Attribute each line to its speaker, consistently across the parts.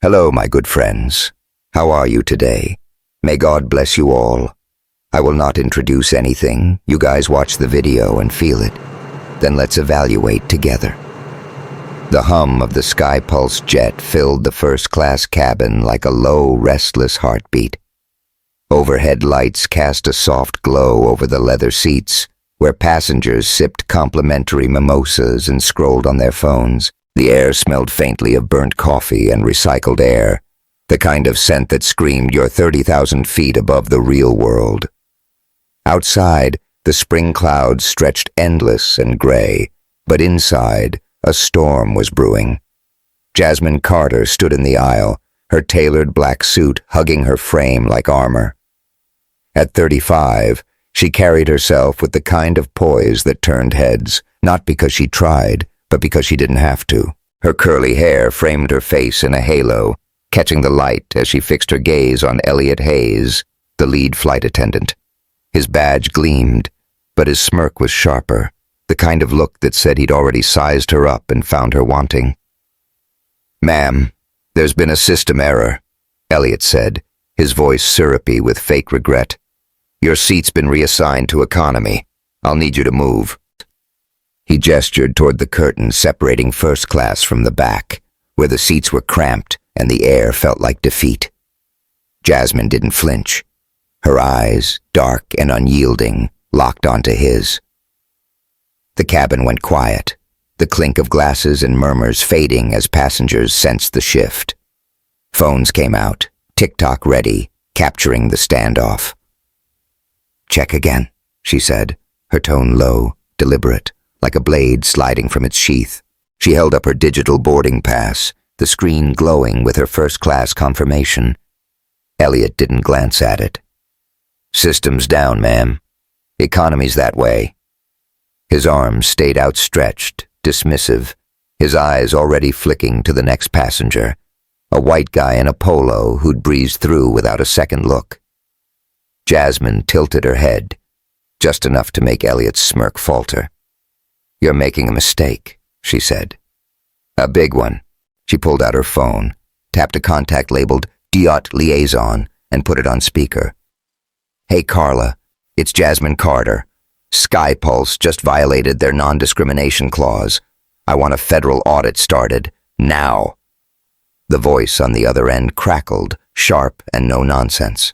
Speaker 1: Hello, my good friends. How are you today? May God bless you all. I will not introduce anything. You guys watch the video and feel it. Then let's evaluate together. The hum of the Sky Pulse jet filled the first-class cabin like a low, restless heartbeat. Overhead lights cast a soft glow over the leather seats, where passengers sipped complimentary mimosas and scrolled on their phones. The air smelled faintly of burnt coffee and recycled air, the kind of scent that screamed you're 30,000 feet above the real world. Outside, the spring clouds stretched endless and gray, but inside, a storm was brewing. Jasmine Carter stood in the aisle, her tailored black suit hugging her frame like armor. At 35, she carried herself with the kind of poise that turned heads, not because she tried, but because she didn't have to. Her curly hair framed her face in a halo, catching the light as she fixed her gaze on Elliot Hayes, the lead flight attendant. His badge gleamed, but his smirk was sharper, the kind of look that said he'd already sized her up and found her wanting. "Ma'am, there's been a system error," Elliot said, his voice syrupy with fake regret. "Your seat's been reassigned to economy. I'll need you to move." He gestured toward the curtain separating first class from the back, where the seats were cramped and the air felt like defeat. Jasmine didn't flinch. Her eyes, dark and unyielding, locked onto his. The cabin went quiet, the clink of glasses and murmurs fading as passengers sensed the shift. Phones came out, tick-tock ready, capturing the standoff. "Check again," she said, her tone low, deliberate, like a blade sliding from its sheath. She held up her digital boarding pass, the screen glowing with her first-class confirmation. Elliot didn't glance at it. "System's down, ma'am. Economy's that way." His arms stayed outstretched, dismissive, his eyes already flicking to the next passenger, a white guy in a polo who'd breezed through without a second look. Jasmine tilted her head, just enough to make Elliot's smirk falter. "You're making a mistake," she said. "A big one." She pulled out her phone, tapped a contact labeled Diot Liaison, and put it on speaker. "Hey, Carla, it's Jasmine Carter. Sky Pulse just violated their non-discrimination clause. I want a federal audit started, now." The voice on the other end crackled, sharp and no nonsense.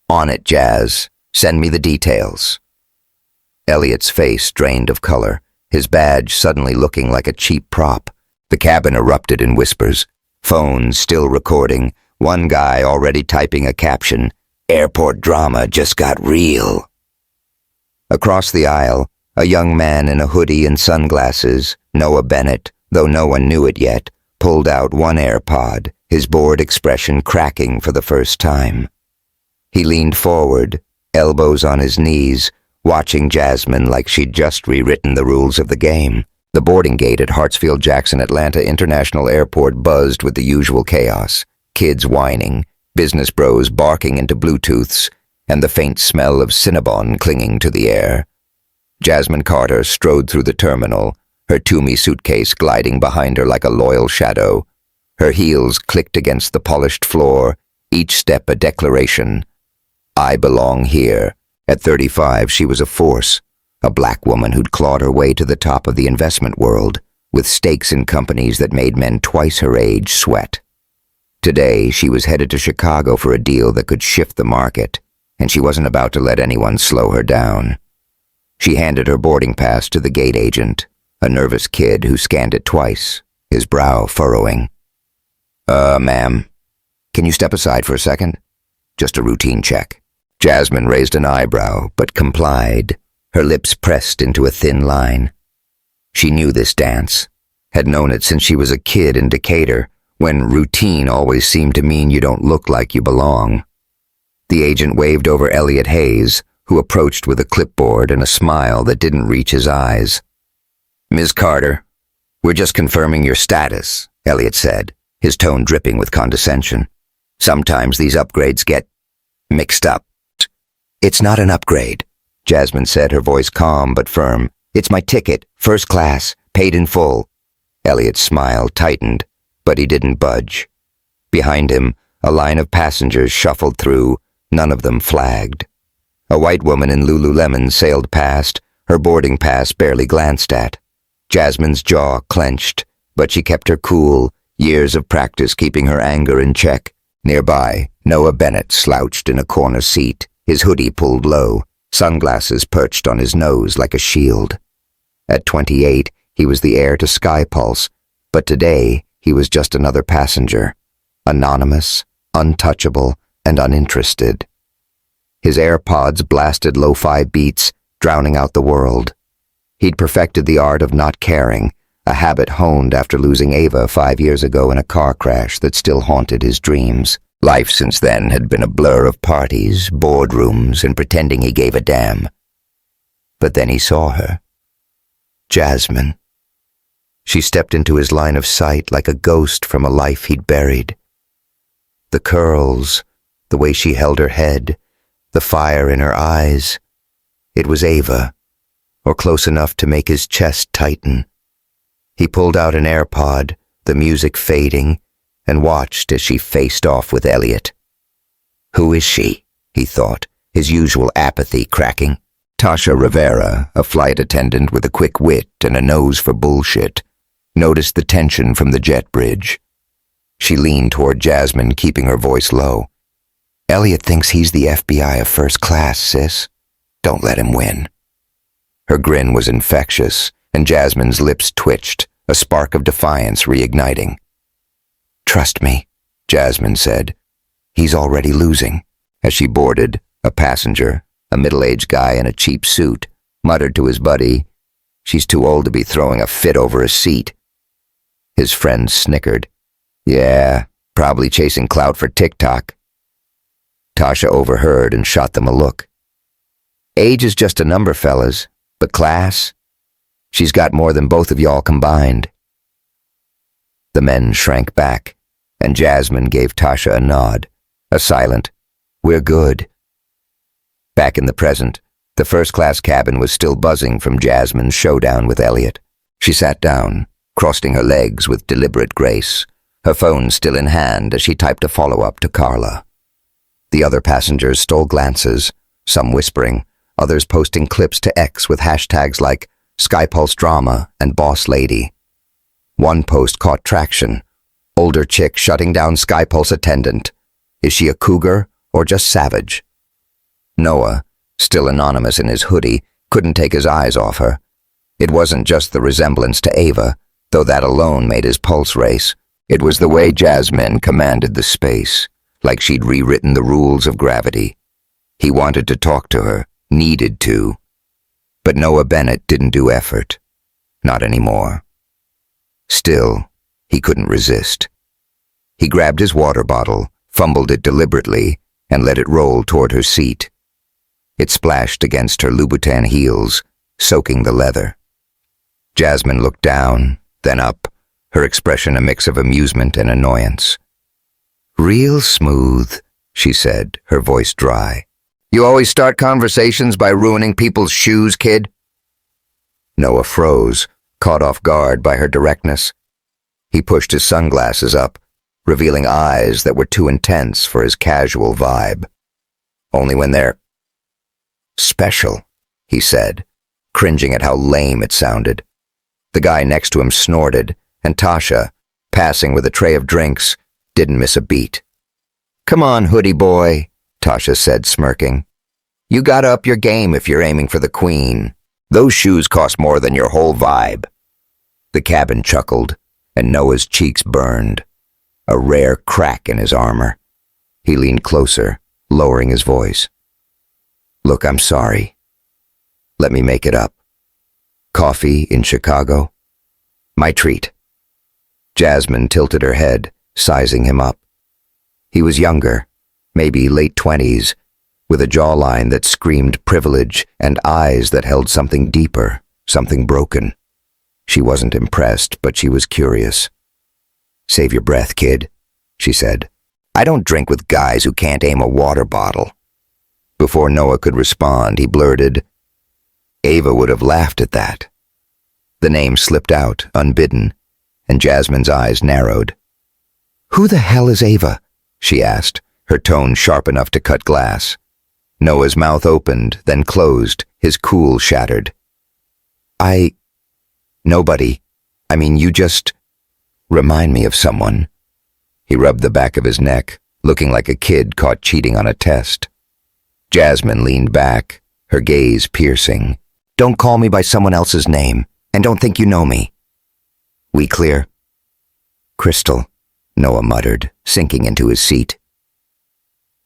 Speaker 1: "On it, Jazz. Send me the details." Elliot's face drained of color, his badge suddenly looking like a cheap prop. The cabin erupted in whispers, phones still recording, one guy already typing a caption, "Airport drama just got real." Across the aisle, a young man in a hoodie and sunglasses, Noah Bennett, though no one knew it yet, pulled out one AirPod, his bored expression cracking for the first time. He leaned forward, elbows on his knees, watching Jasmine like she'd just rewritten the rules of the game. The boarding gate at Hartsfield-Jackson Atlanta International Airport buzzed with the usual chaos, kids whining, business bros barking into Bluetooths, and the faint smell of Cinnabon clinging to the air. Jasmine Carter strode through the terminal, her Toomey suitcase gliding behind her like a loyal shadow. Her heels clicked against the polished floor, each step a declaration. I belong here. At 35, she was a force, a black woman who'd clawed her way to the top of the investment world, with stakes in companies that made men twice her age sweat. Today, she was headed to Chicago for a deal that could shift the market, and she wasn't about to let anyone slow her down. She handed her boarding pass to the gate agent, a nervous kid who scanned it twice, his brow furrowing. Ma'am, can you step aside for a second? Just a routine check." Jasmine raised an eyebrow, but complied, her lips pressed into a thin line. She knew this dance, had known it since she was a kid in Decatur, when routine always seemed to mean you don't look like you belong. The agent waved over Elliot Hayes, who approached with a clipboard and a smile that didn't reach his eyes. "Ms. Carter, we're just confirming your status," Elliot said, his tone dripping with condescension. "Sometimes these upgrades get mixed up." "It's not an upgrade," Jasmine said, her voice calm but firm. "It's my ticket, first class, paid in full." Elliot's smile tightened, but he didn't budge. Behind him, a line of passengers shuffled through, none of them flagged. A white woman in Lululemon sailed past, her boarding pass barely glanced at. Jasmine's jaw clenched, but she kept her cool, years of practice keeping her anger in check. Nearby, Noah Bennett slouched in a corner seat, his hoodie pulled low, sunglasses perched on his nose like a shield. At 28, he was the heir to Skypulse, but today he was just another passenger, anonymous, untouchable, and uninterested. His AirPods blasted lo-fi beats, drowning out the world. He'd perfected the art of not caring, a habit honed after losing Ava 5 years ago in a car crash that still haunted his dreams. Life since then had been a blur of parties, boardrooms, and pretending he gave a damn. But then he saw her. Jasmine. She stepped into his line of sight like a ghost from a life he'd buried. The curls, the way she held her head, the fire in her eyes. It was Ava, or close enough to make his chest tighten. He pulled out an AirPod, the music fading, and watched as she faced off with Elliot. Who is she? He thought, his usual apathy cracking. Tasha Rivera, a flight attendant with a quick wit and a nose for bullshit, noticed the tension from the jet bridge. She leaned toward Jasmine, keeping her voice low. Elliot thinks he's the FBI of first class, sis. Don't let him win. Her grin was infectious, and Jasmine's lips twitched, a spark of defiance reigniting. Trust me, Jasmine said. He's already losing. As she boarded, a passenger, a middle-aged guy in a cheap suit, muttered to his buddy, "She's too old to be throwing a fit over a seat." His friend snickered. "Yeah, probably chasing clout for TikTok." Tasha overheard and shot them a look. "Age is just a number, fellas, but class? She's got more than both of y'all combined." The men shrank back, and Jasmine gave Tasha a nod, a silent, "We're good." Back in the present, the first-class cabin was still buzzing from Jasmine's showdown with Elliot. She sat down, crossing her legs with deliberate grace, her phone still in hand as she typed a follow-up to Carla. The other passengers stole glances, some whispering, others posting clips to X with hashtags like Skypulse Drama and Boss Lady. One post caught traction. Older chick shutting down Skypulse attendant. Is she a cougar or just savage? Noah, still anonymous in his hoodie, couldn't take his eyes off her. It wasn't just the resemblance to Ava, though that alone made his pulse race. It was the way Jasmine commanded the space, like she'd rewritten the rules of gravity. He wanted to talk to her, needed to. But Noah Bennett didn't do effort. Not anymore. Still, he couldn't resist. He grabbed his water bottle, fumbled it deliberately, and let it roll toward her seat. It splashed against her Louboutin heels, soaking the leather. Jasmine looked down, then up, her expression a mix of amusement and annoyance. "Real smooth," she said, her voice dry. "You always start conversations by ruining people's shoes, kid?" Noah froze, caught off guard by her directness. He pushed his sunglasses up, revealing eyes that were too intense for his casual vibe. "Only when they're special," he said, cringing at how lame it sounded. The guy next to him snorted, and Tasha, passing with a tray of drinks, didn't miss a beat. "Come on, hoodie boy," Tasha said, smirking. "You gotta up your game if you're aiming for the queen. Those shoes cost more than your whole vibe." The cabin chuckled, and Noah's cheeks burned, a rare crack in his armor. He leaned closer, lowering his voice. "Look, I'm sorry. Let me make it up. Coffee in Chicago? My treat." Jasmine tilted her head, sizing him up. He was younger, maybe late 20s, with a jawline that screamed privilege and eyes that held something deeper, something broken. She wasn't impressed, but she was curious. "Save your breath, kid," she said. "I don't drink with guys who can't aim a water bottle." Before Noah could respond, he blurted, "Ava would have laughed at that." The name slipped out, unbidden, and Jasmine's eyes narrowed. "Who the hell is Ava?" she asked, her tone sharp enough to cut glass. Noah's mouth opened, then closed, his cool shattered. Nobody. I mean, you just remind me of someone." He rubbed the back of his neck, looking like a kid caught cheating on a test. Jasmine leaned back, her gaze piercing. "Don't call me by someone else's name, and don't think you know me. We clear?" "Crystal," Noah muttered, sinking into his seat.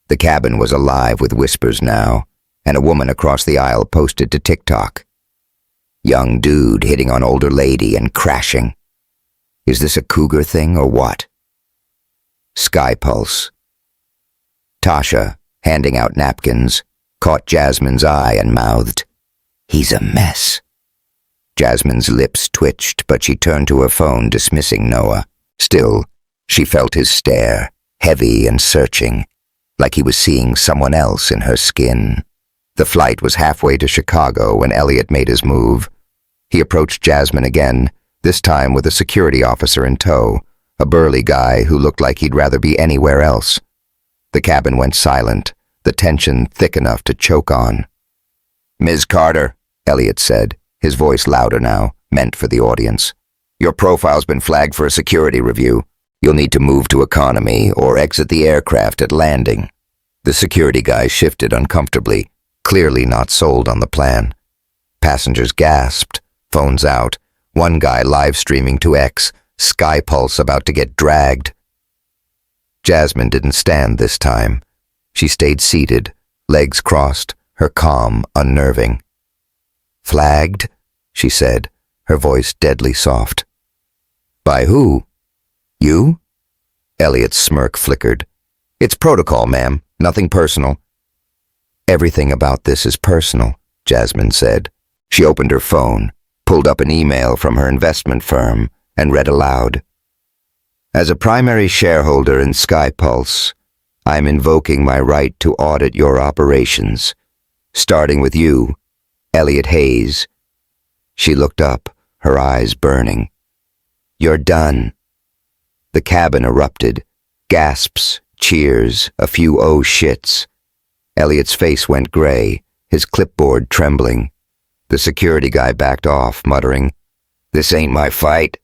Speaker 1: The cabin was alive with whispers now, and a woman across the aisle posted to TikTok. "Young dude hitting on older lady and crashing. Is this a cougar thing or what?" Sky Pulse. Tasha, handing out napkins, caught Jasmine's eye and mouthed, "He's a mess." Jasmine's lips twitched, but she turned to her phone, dismissing Noah. Still, she felt his stare, heavy and searching, like he was seeing someone else in her skin. The flight was halfway to Chicago when Elliot made his move. He approached Jasmine again, this time with a security officer in tow, a burly guy who looked like he'd rather be anywhere else. The cabin went silent, the tension thick enough to choke on. "Ms. Carter," Elliot said, his voice louder now, meant for the audience. "Your profile's been flagged for a security review. You'll need to move to economy or exit the aircraft at landing." The security guy shifted uncomfortably, clearly not sold on the plan. Passengers gasped, phones out, one guy live streaming to X, Sky Pulse about to get dragged. Jasmine didn't stand this time. She stayed seated, legs crossed, her calm unnerving. "Flagged?" she said, her voice deadly soft. "By who? You?" Elliot's smirk flickered. "It's protocol, ma'am. Nothing personal." "Everything about this is personal," Jasmine said. She opened her phone, pulled up an email from her investment firm, and read aloud. "As a primary shareholder in Sky Pulse, I am invoking my right to audit your operations, starting with you, Elliot Hayes." She looked up, her eyes burning. "You're done." The cabin erupted. Gasps, cheers, a few oh shits. Elliot's face went gray, his clipboard trembling. The security guy backed off, muttering, "This ain't my fight."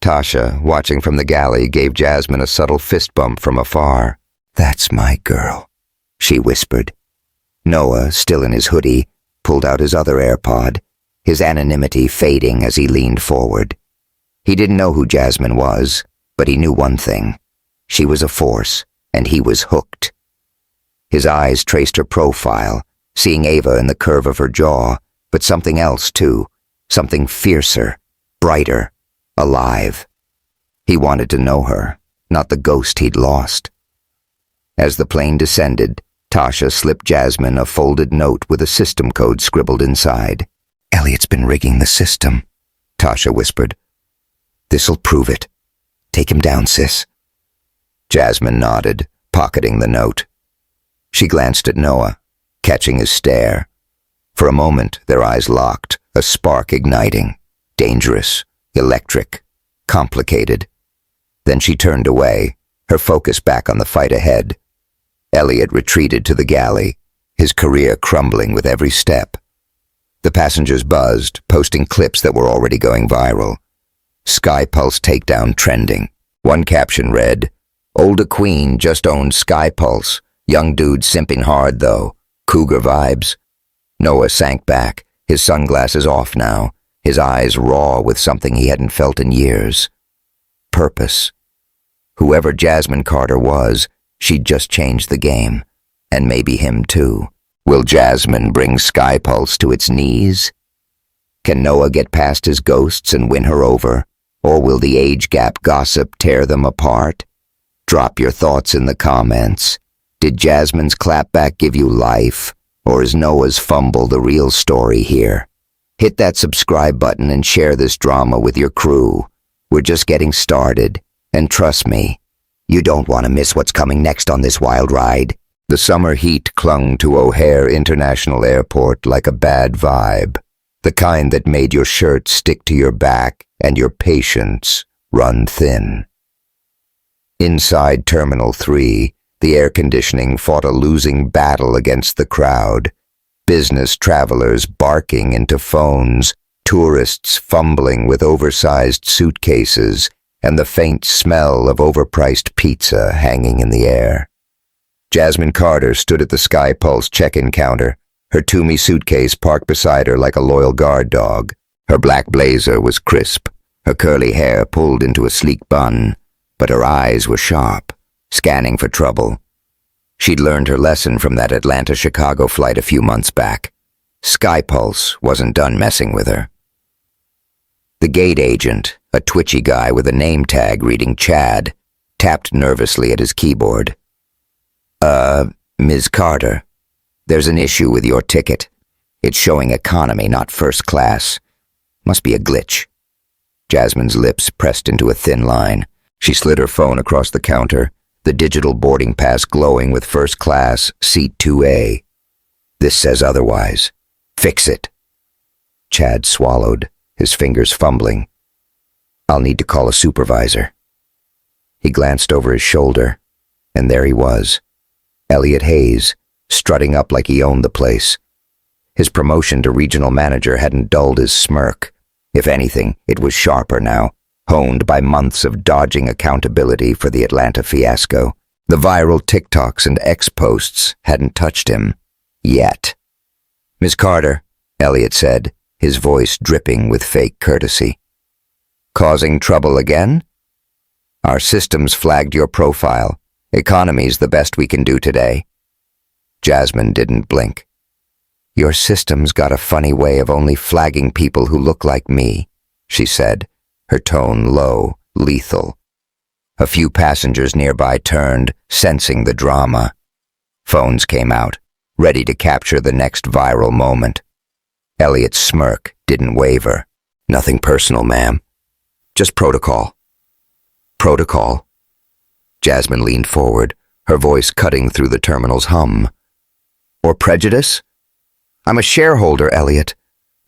Speaker 1: Tasha, watching from the galley, gave Jasmine a subtle fist bump from afar. "That's my girl," she whispered. Noah, still in his hoodie, pulled out his other AirPod, his anonymity fading as he leaned forward. He didn't know who Jasmine was, but he knew one thing. She was a force, and he was hooked. His eyes traced her profile, seeing Ava in the curve of her jaw, but something else too, something fiercer, brighter, alive. He wanted to know her, not the ghost he'd lost. As the plane descended, Tasha slipped Jasmine a folded note with a system code scribbled inside. "Elliot's been rigging the system," Tasha whispered. "This'll prove it. Take him down, sis." Jasmine nodded, pocketing the note. She glanced at Noah, catching his stare. For a moment, their eyes locked, a spark igniting. Dangerous, electric, complicated. Then she turned away, her focus back on the fight ahead. Elliot retreated to the galley, his career crumbling with every step. The passengers buzzed, posting clips that were already going viral. Sky Pulse takedown trending. One caption read, "Older queen just owned Sky Pulse. Young dude simping hard though. Cougar vibes." Noah sank back, his sunglasses off now, his eyes raw with something he hadn't felt in years. Purpose. Whoever Jasmine Carter was, she'd just changed the game. And maybe him too. Will Jasmine bring Sky Pulse to its knees? Can Noah get past his ghosts and win her over? Or will the age gap gossip tear them apart? Drop your thoughts in the comments. Did Jasmine's clapback give you life? Or is Noah's fumble the real story here? Hit that subscribe button and share this drama with your crew. We're just getting started, and trust me, you don't want to miss what's coming next on this wild ride. The summer heat clung to O'Hare International Airport like a bad vibe, the kind that made your shirt stick to your back and your patience run thin. Inside Terminal 3, the air conditioning fought a losing battle against the crowd. Business travelers barking into phones, tourists fumbling with oversized suitcases, and the faint smell of overpriced pizza hanging in the air. Jasmine Carter stood at the Sky Pulse check-in counter, her Toomey suitcase parked beside her like a loyal guard dog. Her black blazer was crisp, her curly hair pulled into a sleek bun, but her eyes were sharp, scanning for trouble. She'd learned her lesson from that Atlanta-Chicago flight a few months back. Sky Pulse wasn't done messing with her. The gate agent, a twitchy guy with a name tag reading Chad, tapped nervously at his keyboard. Ms. Carter, there's an issue with your ticket. It's showing economy, not first class. Must be a glitch. Jasmine's lips pressed into a thin line. She slid her phone across the counter, the digital boarding pass glowing with first class, seat 2A. This says otherwise. Fix it. Chad swallowed, his fingers fumbling. I'll need to call a supervisor. He glanced over his shoulder, and there he was, Elliot Hayes, strutting up like he owned the place. His promotion to regional manager hadn't dulled his smirk. If anything, it was sharper now, honed by months of dodging accountability for the Atlanta fiasco. The viral TikToks and X posts hadn't touched him. Yet. Ms. Carter, Elliot said, his voice dripping with fake courtesy. Causing trouble again? Our systems flagged your profile. Economy's the best we can do today. Jasmine didn't blink. Your system's got a funny way of only flagging people who look like me, she said, her tone low, lethal. A few passengers nearby turned, sensing the drama. Phones came out, ready to capture the next viral moment. Elliot's smirk didn't waver. Nothing personal, ma'am. Just protocol. Protocol? Jasmine leaned forward, her voice cutting through the terminal's hum. Or prejudice? I'm a shareholder, Elliot.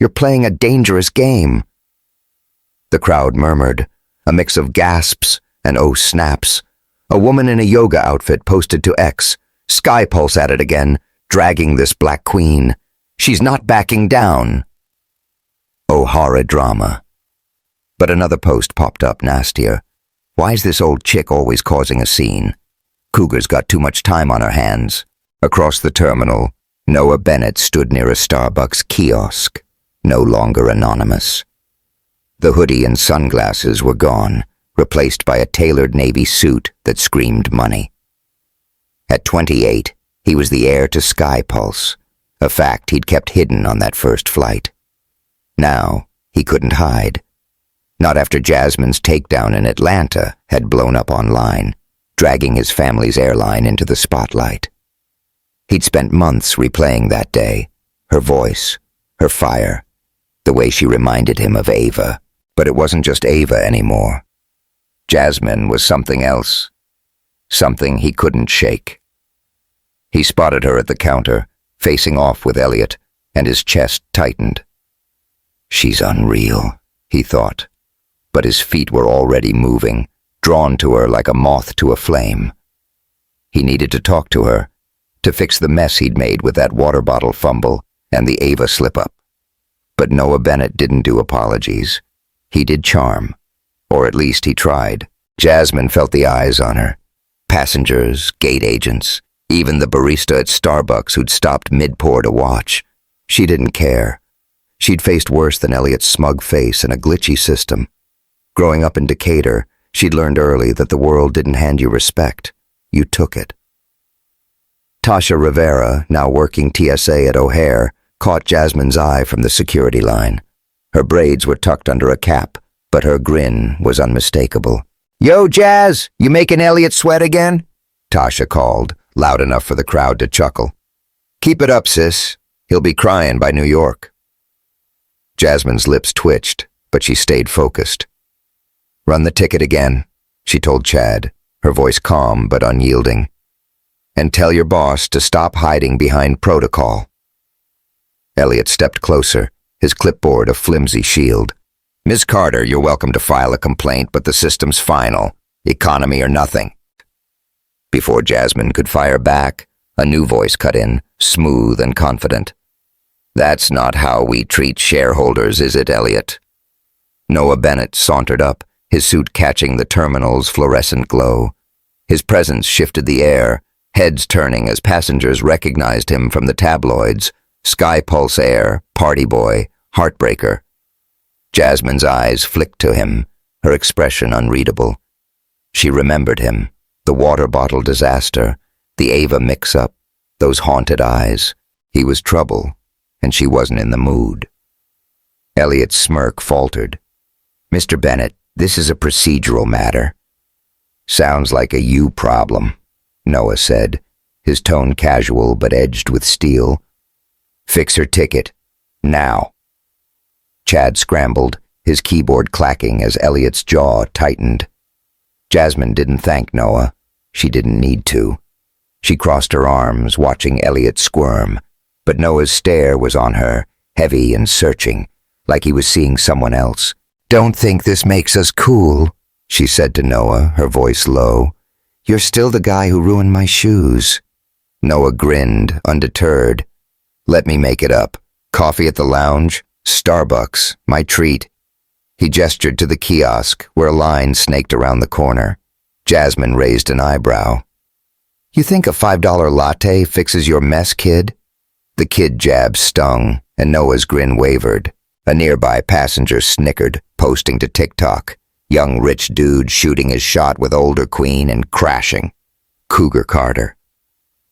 Speaker 1: You're playing a dangerous game. The crowd murmured, a mix of gasps and oh snaps. A woman in a yoga outfit posted to X, Sky Pulse at it again, dragging this black queen. She's not backing down. Oh, horrid drama. But another post popped up nastier. Why's this old chick always causing a scene? Cougar's got too much time on her hands. Across the terminal, Noah Bennett stood near a Starbucks kiosk, no longer anonymous. The hoodie and sunglasses were gone, replaced by a tailored navy suit that screamed money. At 28, he was the heir to Sky Pulse, a fact he'd kept hidden on that first flight. Now, he couldn't hide. Not after Jasmine's takedown in Atlanta had blown up online, dragging his family's airline into the spotlight. He'd spent months replaying that day, her voice, her fire, the way she reminded him of Ava. But it wasn't just Ava anymore. Jasmine was something else, something he couldn't shake. He spotted her at the counter, facing off with Elliot, and his chest tightened. She's unreal, he thought, but his feet were already moving, drawn to her like a moth to a flame. He needed to talk to her, to fix the mess he'd made with that water bottle fumble and the Ava slip-up. But Noah Bennett didn't do apologies. He did charm, or at least he tried. Jasmine felt the eyes on her. Passengers, gate agents, even the barista at Starbucks who'd stopped mid-pour to watch. She didn't care. She'd faced worse than Elliot's smug face and a glitchy system. Growing up in Decatur, she'd learned early that the world didn't hand you respect. You took it. Tasha Rivera, now working TSA at O'Hare, caught Jasmine's eye from the security line. Her braids were tucked under a cap, but her grin was unmistakable. "Yo, Jazz, you making Elliot sweat again?" Tasha called, loud enough for the crowd to chuckle. "Keep it up, sis. He'll be crying by New York." Jasmine's lips twitched, but she stayed focused. "Run the ticket again," she told Chad, her voice calm but unyielding. "And tell your boss to stop hiding behind protocol." Elliot stepped closer, his clipboard a flimsy shield. "Ms. Carter, you're welcome to file a complaint, but the system's final. Economy or nothing. Before Jasmine could fire back, a new voice cut in, smooth and confident. "That's not how we treat shareholders, is it, Elliot?" Noah Bennett sauntered up, his suit catching the terminal's fluorescent glow. His presence shifted the air, heads turning as passengers recognized him from the tabloids: Sky Pulse Air, Party Boy, Heartbreaker. Jasmine's eyes flicked to him, her expression unreadable. She remembered him, the water bottle disaster, the Ava mix-up, those haunted eyes. He was trouble, and she wasn't in the mood. Elliot's smirk faltered. "Mr. Bennett, this is a procedural matter." "Sounds like a you problem," Noah said, his tone casual but edged with steel. "Fix her ticket. Now." Chad scrambled, his keyboard clacking as Elliot's jaw tightened. Jasmine didn't thank Noah. She didn't need to. She crossed her arms, watching Elliot squirm, but Noah's stare was on her, heavy and searching, like he was seeing someone else. "Don't think this makes us cool," she said to Noah, her voice low. "You're still the guy who ruined my shoes." Noah grinned, undeterred. "Let me make it up. Coffee at the lounge? Starbucks, my treat." He gestured to the kiosk, where a line snaked around the corner. Jasmine raised an eyebrow. "You think a $5 latte fixes your mess, kid?" The kid jab stung, and Noah's grin wavered. A nearby passenger snickered, posting to TikTok. Young rich dude shooting his shot with older queen and crashing. Cougar Carter.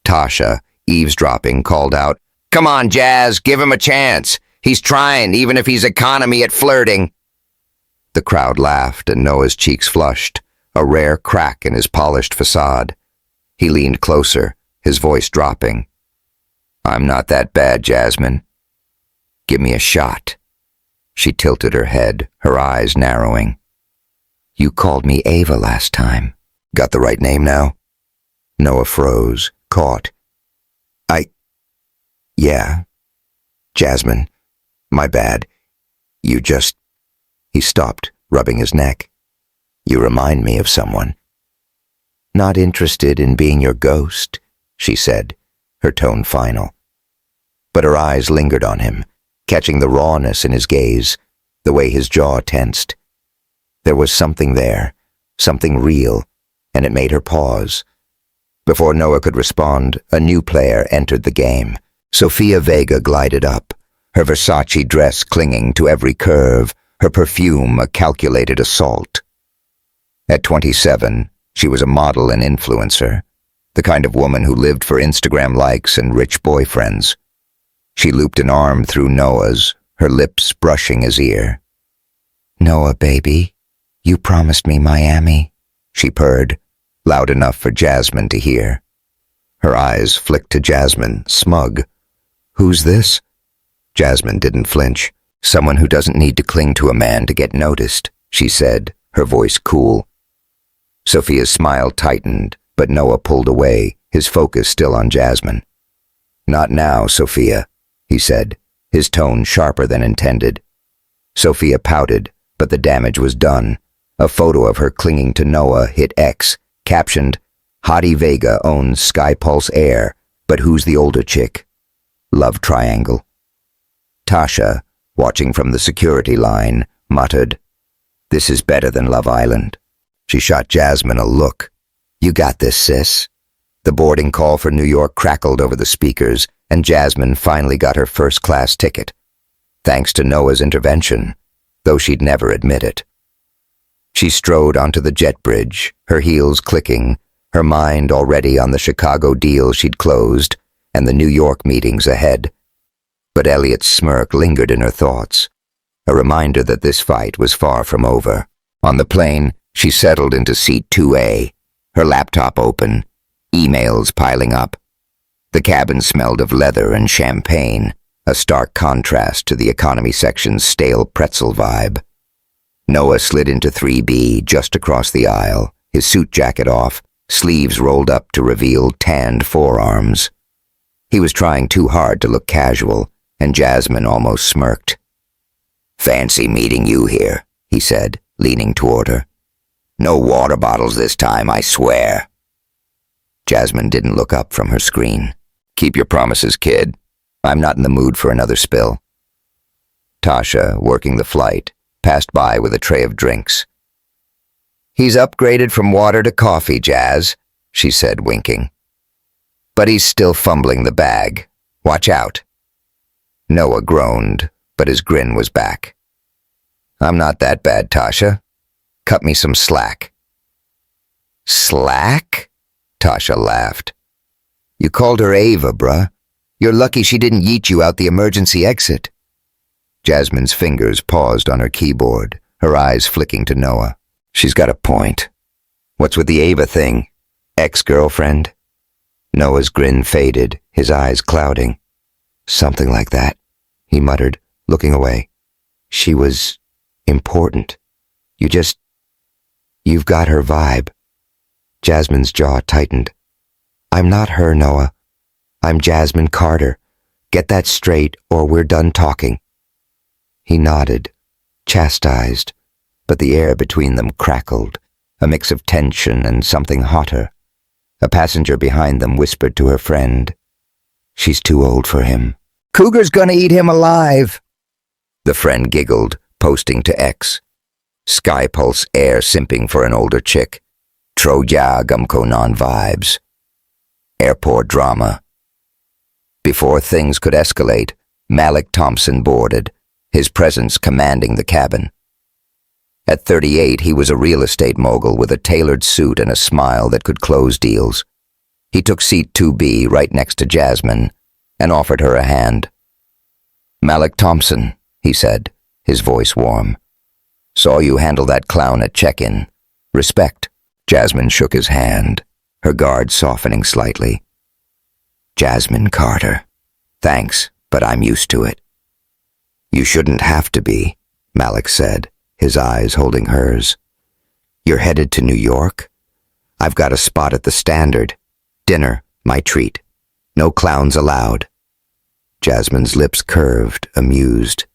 Speaker 1: Tasha, eavesdropping, called out, "Come on, Jazz, give him a chance. He's trying, even if he's economy at flirting." The crowd laughed, and Noah's cheeks flushed, a rare crack in his polished facade. He leaned closer, his voice dropping. "I'm not that bad, Jasmine. Give me a shot." She tilted her head, her eyes narrowing. "You called me Ava last time. Got the right name now?" Noah froze, caught. Yeah. Jasmine, my bad. You just..." He stopped, rubbing his neck. "You remind me of someone." "Not interested in being your ghost," she said, her tone final. But her eyes lingered on him, catching the rawness in his gaze, the way his jaw tensed. There was something there, something real, and it made her pause. Before Noah could respond, a new player entered the game. Sofia Vega glided up, her Versace dress clinging to every curve, her perfume a calculated assault. At 27, she was a model and influencer, the kind of woman who lived for Instagram likes and rich boyfriends. She looped an arm through Noah's, her lips brushing his ear. "Noah, baby, you promised me Miami," she purred, loud enough for Jasmine to hear. Her eyes flicked to Jasmine, smug. "Who's this?" Jasmine didn't flinch. "Someone who doesn't need to cling to a man to get noticed," she said, her voice cool. Sophia's smile tightened, but Noah pulled away, his focus still on Jasmine. "Not now, Sophia," he said, his tone sharper than intended. Sophia pouted, but the damage was done. A photo of her clinging to Noah hit X, captioned, "Hottie Vega owns Sky Pulse Air, but who's the older chick? Love triangle." Tasha, watching from the security line, muttered, "This is better than Love Island." She shot Jasmine a look. "You got this, sis." The boarding call for New York crackled over the speakers, and Jasmine finally got her first-class ticket. Thanks to Noah's intervention, though she'd never admit it. She strode onto the jet bridge, her heels clicking, her mind already on the Chicago deal she'd closed and the New York meetings ahead. But Elliot's smirk lingered in her thoughts, a reminder that this fight was far from over. On the plane, she settled into seat 2A, her laptop open, emails piling up. The cabin smelled of leather and champagne, a stark contrast to the economy section's stale pretzel vibe. Noah slid into 3B just across the aisle, his suit jacket off, sleeves rolled up to reveal tanned forearms. He was trying too hard to look casual, and Jasmine almost smirked. "Fancy meeting you here," he said, leaning toward her. "No water bottles this time, I swear." Jasmine didn't look up from her screen. Keep your promises, kid. I'm not in the mood for another spill. Tasha, working the flight, passed by with a tray of drinks. He's upgraded from water to coffee, Jazz, she said, winking. But he's still fumbling the bag. Watch out. Noah groaned, but his grin was back. I'm not that bad, Tasha. Cut me some slack. Slack? Tasha laughed. You called her Ava, bruh. You're lucky she didn't yeet you out the emergency exit. Jasmine's fingers paused on her keyboard, her eyes flicking to Noah. She's got a point. What's with the Ava thing? Ex-girlfriend? Noah's grin faded, his eyes clouding. Something like that, he muttered, looking away. She was important. You've got her vibe. Jasmine's jaw tightened. I'm not her, Noah. I'm Jasmine Carter. Get that straight, or we're done talking. He nodded, chastised, but the air between them crackled, a mix of tension and something hotter. A passenger behind them whispered to her friend, She's too old for him. Cougar's gonna eat him alive. The friend giggled, posting to X. Sky Pulse air simping for an older chick. Troja gumko non-vibes. Airport drama. Before things could escalate, Malik Thompson boarded, his presence commanding the cabin. At 38, he was a real estate mogul with a tailored suit and a smile that could close deals. He took seat 2B right next to Jasmine and offered her a hand. Malik Thompson, he said, his voice warm. Saw you handle that clown at check-in. Respect. Jasmine shook his hand, her guard softening slightly. Jasmine Carter. Thanks, but I'm used to it. You shouldn't have to be, Malik said, his eyes holding hers. You're headed to New York? I've got a spot at the Standard. Dinner, my treat. No clowns allowed. Jasmine's lips curved, amused.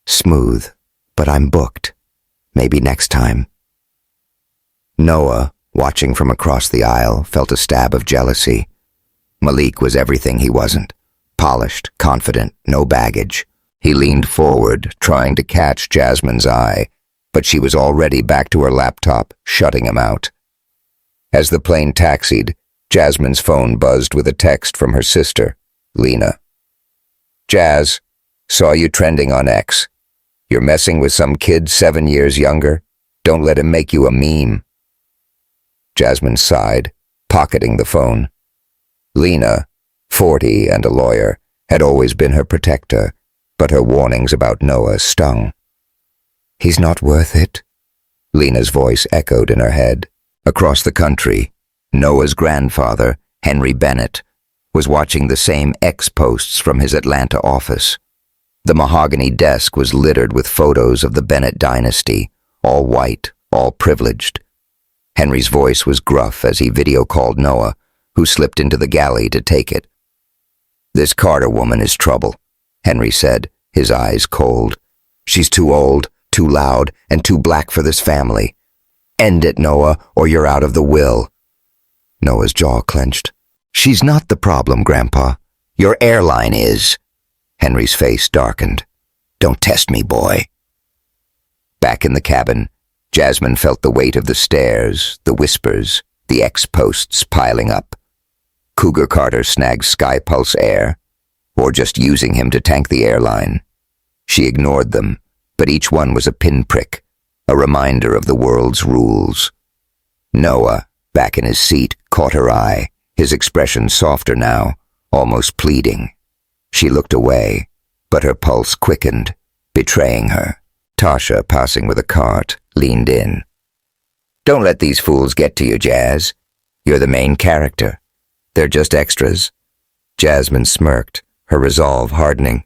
Speaker 1: Smooth, but I'm booked. Maybe next time. Noah, watching from across the aisle, felt a stab of jealousy. Malik was everything he wasn't. Polished, confident, no baggage. He leaned forward, trying to catch Jasmine's eye, but she was already back to her laptop, shutting him out. As the plane taxied, Jasmine's phone buzzed with a text from her sister, Lena. Jazz, saw you trending on X. You're messing with some kid 7 years younger? Don't let him make you a meme. Jasmine sighed, pocketing the phone. Lena, 40 and a lawyer, had always been her protector, but her warnings about Noah stung. He's not worth it. Lena's voice echoed in her head. Across the country, Noah's grandfather, Henry Bennett, was watching the same X posts from his Atlanta office. The mahogany desk was littered with photos of the Bennett dynasty, all white, all privileged. Henry's voice was gruff as he video-called Noah, who slipped into the galley to take it. This Carter woman is trouble, Henry said, his eyes cold. She's too old, too loud, and too black for this family. End it, Noah, or you're out of the will. Noah's jaw clenched. She's not the problem, Grandpa. Your airline is. Henry's face darkened. Don't test me, boy. Back in the cabin, Jasmine felt the weight of the stairs, the whispers, the X-posts piling up. Cougar Carter snagged Sky Pulse Air, or just using him to tank the airline. She ignored them, but each one was a pinprick, a reminder of the world's rules. Noah, back in his seat, caught her eye, his expression softer now, almost pleading. She looked away, but her pulse quickened, betraying her. Tasha, passing with a cart, leaned in. Don't let these fools get to you, Jazz. You're the main character. They're just extras. Jasmine smirked, her resolve hardening.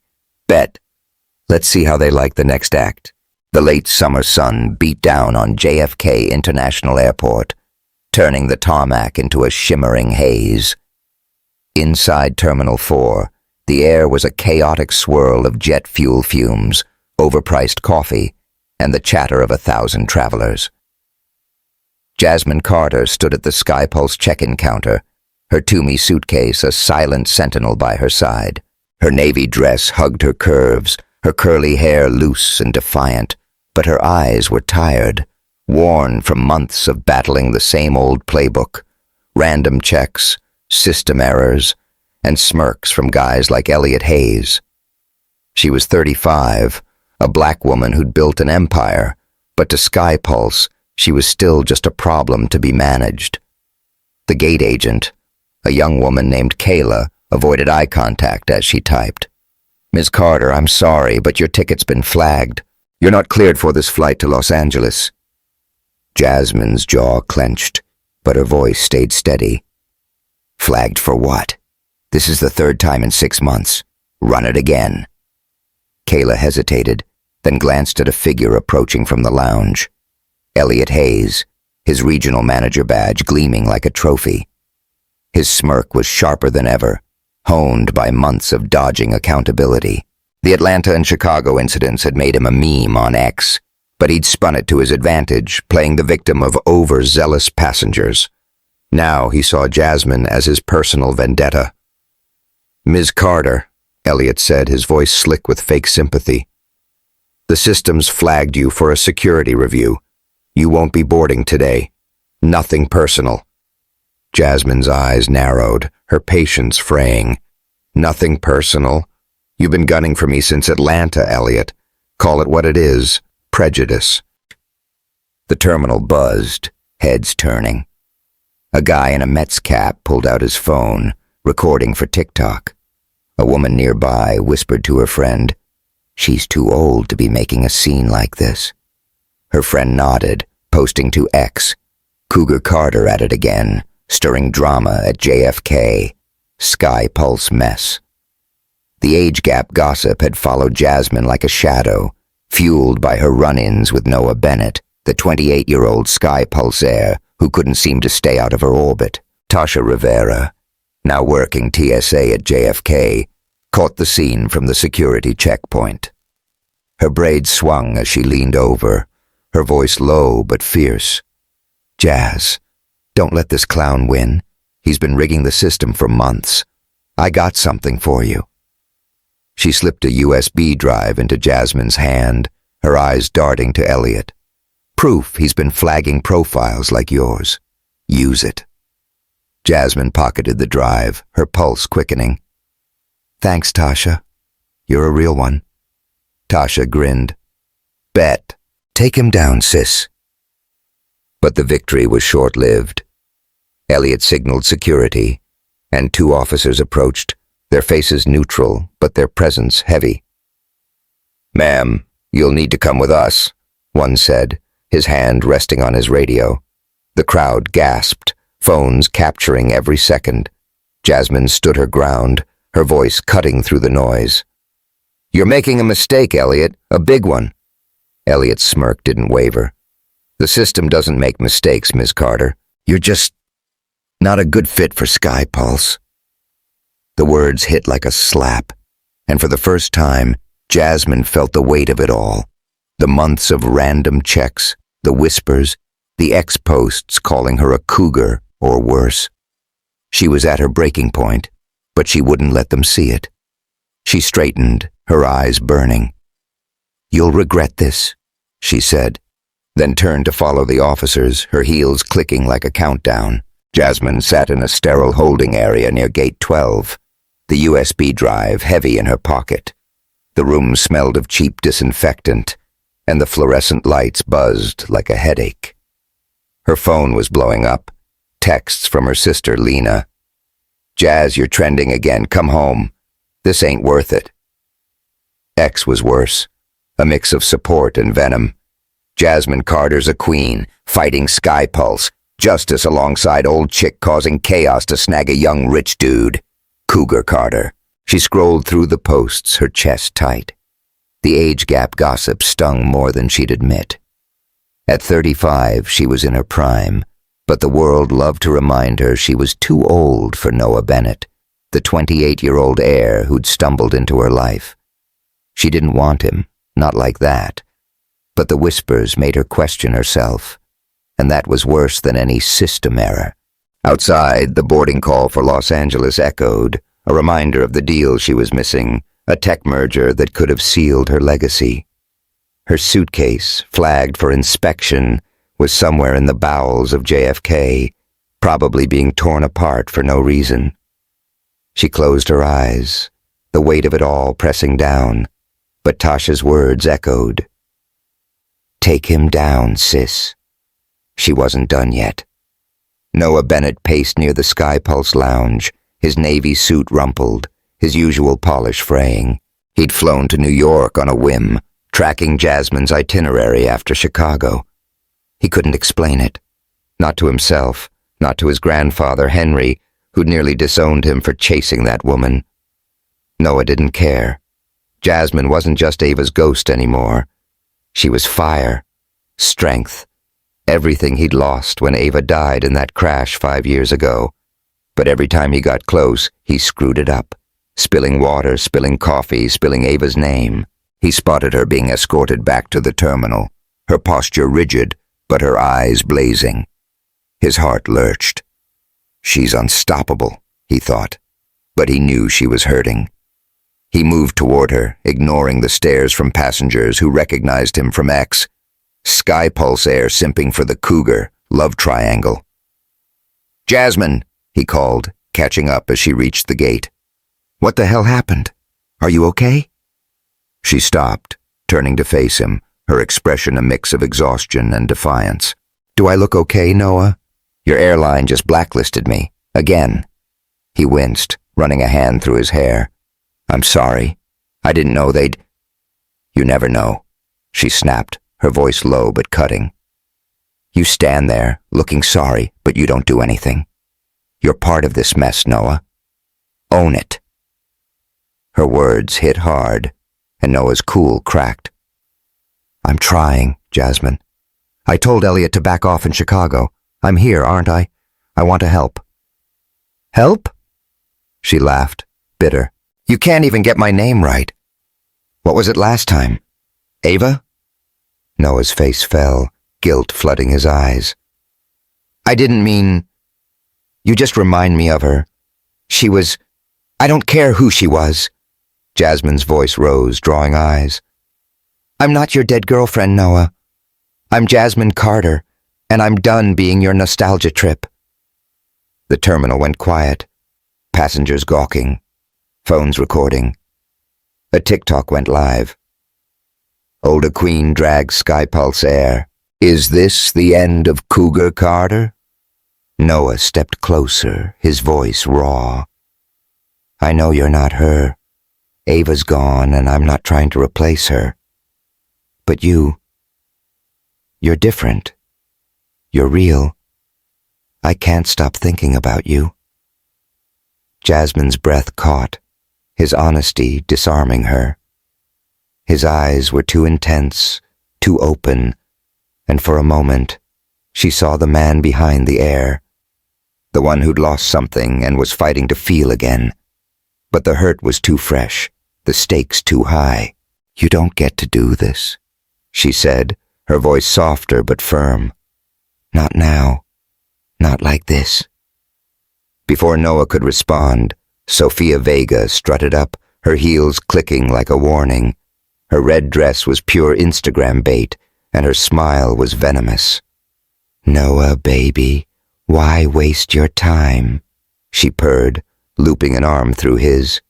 Speaker 1: Bet. Let's see how they like the next act. The late summer sun beat down on JFK International Airport, turning the tarmac into a shimmering haze. Inside Terminal 4, the air was a chaotic swirl of jet fuel fumes, overpriced coffee, and the chatter of 1,000 travelers. Jasmine Carter stood at the Sky Pulse check-in counter, her Toomey suitcase a silent sentinel by her side. Her navy dress hugged her curves, her curly hair loose and defiant, but her eyes were tired, worn from months of battling the same old playbook, random checks, system errors, and smirks from guys like Elliot Hayes. She was 35, a black woman who'd built an empire, but to Sky Pulse, she was still just a problem to be managed. The gate agent, a young woman named Kayla, avoided eye contact as she typed. "Ms. Carter, I'm sorry, but your ticket's been flagged. You're not cleared for this flight to Los Angeles." Jasmine's jaw clenched, but her voice stayed steady. "Flagged for what? This is the third time in 6 months. Run it again." Kayla hesitated, then glanced at a figure approaching from the lounge. Elliot Hayes, his regional manager badge gleaming like a trophy. His smirk was sharper than ever, honed by months of dodging accountability. The Atlanta and Chicago incidents had made him a meme on X, but he'd spun it to his advantage, playing the victim of overzealous passengers. Now he saw Jasmine as his personal vendetta. "Ms. Carter," Elliot said, his voice slick with fake sympathy. "The system's flagged you for a security review. You won't be boarding today. Nothing personal." Jasmine's eyes narrowed, her patience fraying. "Nothing personal? You've been gunning for me since Atlanta, Elliot. Call it what it is, prejudice." The terminal buzzed, heads turning. A guy in a Mets cap pulled out his phone, recording for TikTok. A woman nearby whispered to her friend, "She's too old to be making a scene like this." Her friend nodded, posting to X. Cougar Carter at it again, stirring drama at JFK. Sky Pulse mess. The age gap gossip had followed Jasmine like a shadow, fueled by her run-ins with Noah Bennett, the 28-year-old Sky Pulsaire who couldn't seem to stay out of her orbit. Tasha Rivera, now working TSA at JFK, caught the scene from the security checkpoint. Her braids swung as she leaned over, her voice low but fierce. "Jazz, don't let this clown win. He's been rigging the system for months. I got something for you." She slipped a USB drive into Jasmine's hand, her eyes darting to Elliot. "Proof he's been flagging profiles like yours. Use it." Jasmine pocketed the drive, her pulse quickening. "Thanks, Tasha. You're a real one." Tasha grinned. "Bet. Take him down, sis." But the victory was short-lived. Elliot signaled security, and 2 officers approached, their faces neutral, but their presence heavy. "Ma'am, you'll need to come with us," one said, his hand resting on his radio. The crowd gasped, phones capturing every second. Jasmine stood her ground, her voice cutting through the noise. "You're making a mistake, Elliot, a big one." Elliot's smirk didn't waver. "The system doesn't make mistakes, Ms. Carter. You're just not a good fit for Sky Pulse." The words hit like a slap, and for the first time, Jasmine felt the weight of it all. The months of random checks, the whispers, the ex-posts calling her a cougar or worse. She was at her breaking point, but she wouldn't let them see it. She straightened, her eyes burning. "You'll regret this," she said, then turned to follow the officers, her heels clicking like a countdown. Jasmine sat in a sterile holding area near Gate 12, the USB drive heavy in her pocket. The room smelled of cheap disinfectant, and the fluorescent lights buzzed like a headache. Her phone was blowing up, texts from her sister Lena. "Jazz, you're trending again, come home. This ain't worth it." X was worse, a mix of support and venom. Jasmine Carter's a queen, fighting Sky Pulse, justice alongside old chick causing chaos to snag a young rich dude. Cougar Carter. She scrolled through the posts, her chest tight. The age gap gossip stung more than she'd admit. At 35, she was in her prime, but the world loved to remind her she was too old for Noah Bennett, the 28-year-old heir who'd stumbled into her life. She didn't want him, not like that, but the whispers made her question herself, and that was worse than any system error. Outside, the boarding call for Los Angeles echoed, a reminder of the deal she was missing, a tech merger that could have sealed her legacy. Her suitcase, flagged for inspection, was somewhere in the bowels of JFK, probably being torn apart for no reason. She closed her eyes, the weight of it all pressing down, but Tasha's words echoed. "Take him down, sis." She wasn't done yet. Noah Bennett paced near the Sky Pulse lounge, his navy suit rumpled, his usual polish fraying. He'd flown to New York on a whim, tracking Jasmine's itinerary after Chicago. He couldn't explain it. Not to himself, not to his grandfather, Henry, who'd nearly disowned him for chasing that woman. Noah didn't care. Jasmine wasn't just Ava's ghost anymore. She was fire, strength, everything he'd lost when Ava died in that crash 5 years ago. But every time he got close, he screwed it up, spilling water, spilling coffee, spilling Ava's name. He spotted her being escorted back to the terminal, her posture rigid, but her eyes blazing. His heart lurched. She's unstoppable, he thought, but he knew she was hurting. He moved toward her, ignoring the stares from passengers who recognized him from X. Sky Pulse Air simping for the Cougar, love triangle. "Jasmine," he called, catching up as she reached the gate. "What the hell happened? Are you okay?" She stopped, turning to face him, her expression a mix of exhaustion and defiance. "Do I look okay, Noah? Your airline just blacklisted me. Again." He winced, running a hand through his hair. "I'm sorry. I didn't know they'd—" "You never know," she snapped, her voice low but cutting. "You stand there, looking sorry, but you don't do anything. You're part of this mess, Noah. Own it." Her words hit hard, and Noah's cool cracked. "I'm trying, Jasmine. I told Elliot to back off in Chicago. I'm here, aren't I? I want to help." "Help?" She laughed, bitter. "You can't even get my name right. What was it last time? Ava?" Noah's face fell, guilt flooding his eyes. "I didn't mean... You just remind me of her. She was... I don't care who she was." Jasmine's voice rose, drawing eyes. "I'm not your dead girlfriend, Noah. I'm Jasmine Carter, and I'm done being your nostalgia trip." The terminal went quiet, passengers gawking, phones recording. A TikTok went live. Older Queen drags Sky Pulse Air. "Is this the end of Cougar Carter?" Noah stepped closer, his voice raw. "I know you're not her. Ava's gone, and I'm not trying to replace her. But you're different. You're real. I can't stop thinking about you." Jasmine's breath caught, his honesty disarming her. His eyes were too intense, too open, and for a moment, she saw the man behind the air, the one who'd lost something and was fighting to feel again. But the hurt was too fresh, the stakes too high. "You don't get to do this," she said, her voice softer but firm. "Not now. Not like this." Before Noah could respond, Sofia Vega strutted up, her heels clicking like a warning. Her red dress was pure Instagram bait, and her smile was venomous. "Noah, baby, why waste your time?" she purred, looping an arm through his.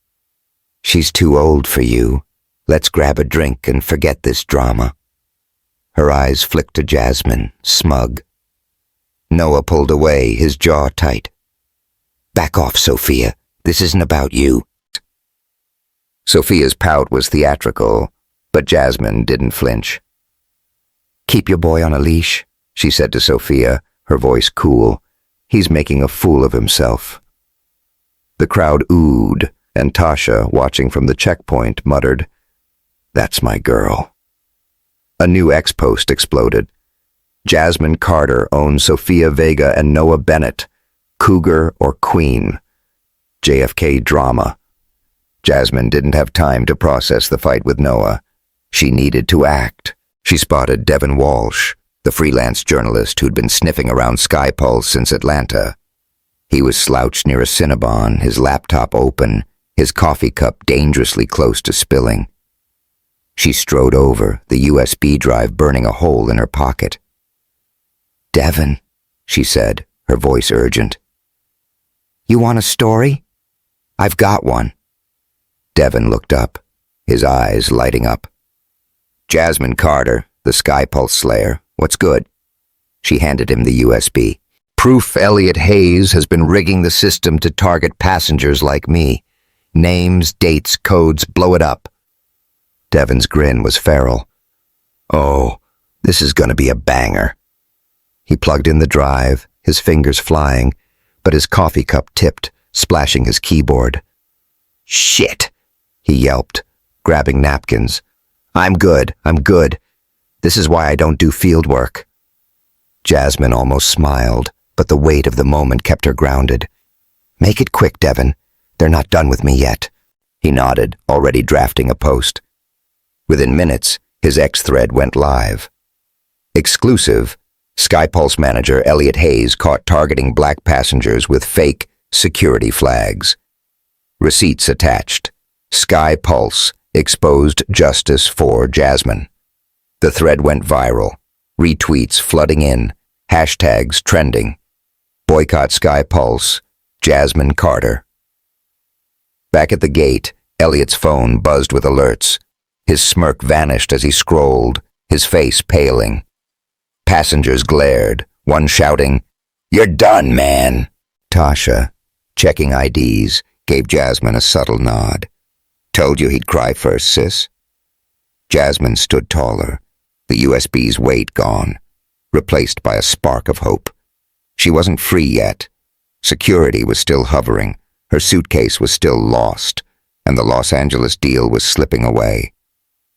Speaker 1: "She's too old for you. Let's grab a drink and forget this drama." Her eyes flicked to Jasmine, smug. Noah pulled away, his jaw tight. "Back off, Sophia. This isn't about you." Sophia's pout was theatrical, but Jasmine didn't flinch. "Keep your boy on a leash," she said to Sophia, her voice cool. "He's making a fool of himself." The crowd oohed, and Tasha, watching from the checkpoint, muttered, "That's my girl." A new X post exploded. Jasmine Carter owns Sofia Vega and Noah Bennett. Cougar or Queen. JFK drama. Jasmine didn't have time to process the fight with Noah. She needed to act. She spotted Devin Walsh, the freelance journalist who'd been sniffing around Sky Pulse since Atlanta. He was slouched near a Cinnabon, his laptop open, his coffee cup dangerously close to spilling. She strode over, the USB drive burning a hole in her pocket. "Devon," she said, her voice urgent. "You want a story? I've got one." Devon looked up, his eyes lighting up. "Jasmine Carter, the Sky Pulse Slayer. What's good?" She handed him the USB. "Proof Elliot Hayes has been rigging the system to target passengers like me. Names, dates, codes, blow it up." Devon's grin was feral. "Oh, this is gonna be a banger." He plugged in the drive, his fingers flying, but his coffee cup tipped, splashing his keyboard. "Shit," he yelped, grabbing napkins. I'm good. This is why I don't do field work." Jasmine almost smiled, but the weight of the moment kept her grounded. "Make it quick, Devon. They're not done with me yet." He nodded, already drafting a post. Within minutes, his X thread went live. Exclusive, Skypulse manager Elliot Hayes caught targeting black passengers with fake security flags. Receipts attached. Skypulse exposed justice for Jasmine. The thread went viral. Retweets flooding in. Hashtags trending. Boycott Skypulse. Jasmine Carter. Back at the gate, Elliot's phone buzzed with alerts. His smirk vanished as he scrolled, his face paling. Passengers glared, one shouting, "You're done, man!" Tasha, checking IDs, gave Jasmine a subtle nod. "Told you he'd cry first, sis." Jasmine stood taller, the USB's weight gone, replaced by a spark of hope. She wasn't free yet. Security was still hovering, her suitcase was still lost, and the Los Angeles deal was slipping away.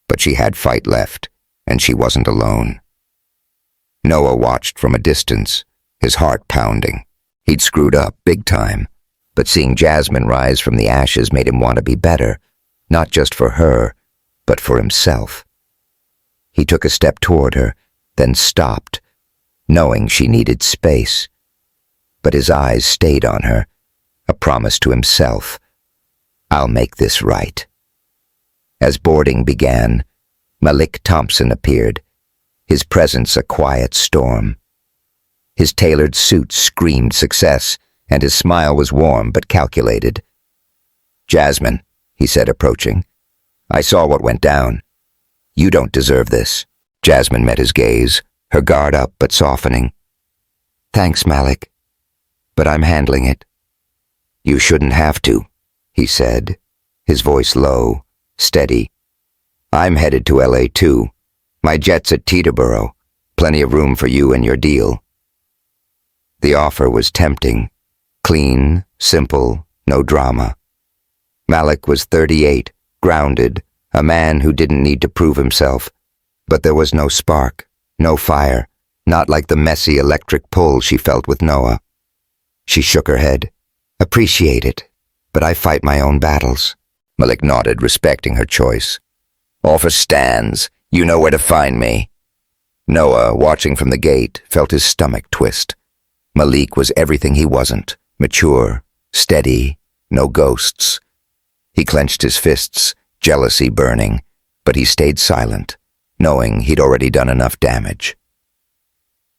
Speaker 1: But she had fight left, and she wasn't alone. Noah watched from a distance, his heart pounding. He'd screwed up big time, but seeing Jasmine rise from the ashes made him want to be better, not just for her, but for himself. He took a step toward her, then stopped, knowing she needed space. But his eyes stayed on her, a promise to himself. "I'll make this right." As boarding began, Malik Thompson appeared, his presence a quiet storm. His tailored suit screamed success, and his smile was warm but calculated. "Jasmine," he said, approaching, "I saw what went down. You don't deserve this." Jasmine met his gaze, her guard up but softening. "Thanks, Malik, but I'm handling it." "You shouldn't have to," he said, his voice low, steady. "I'm headed to LA too. My jet's at Teterboro. Plenty of room for you and your deal." The offer was tempting. Clean, simple, no drama. Malik was 38, grounded, a man who didn't need to prove himself. But there was no spark, no fire, not like the messy electric pull she felt with Noah. She shook her head. "Appreciate it, but I fight my own battles." Malik nodded, respecting her choice. "Offer stands. You know where to find me." Noah, watching from the gate, felt his stomach twist. Malik was everything he wasn't. Mature, steady, no ghosts. He clenched his fists, jealousy burning, but he stayed silent, knowing he'd already done enough damage.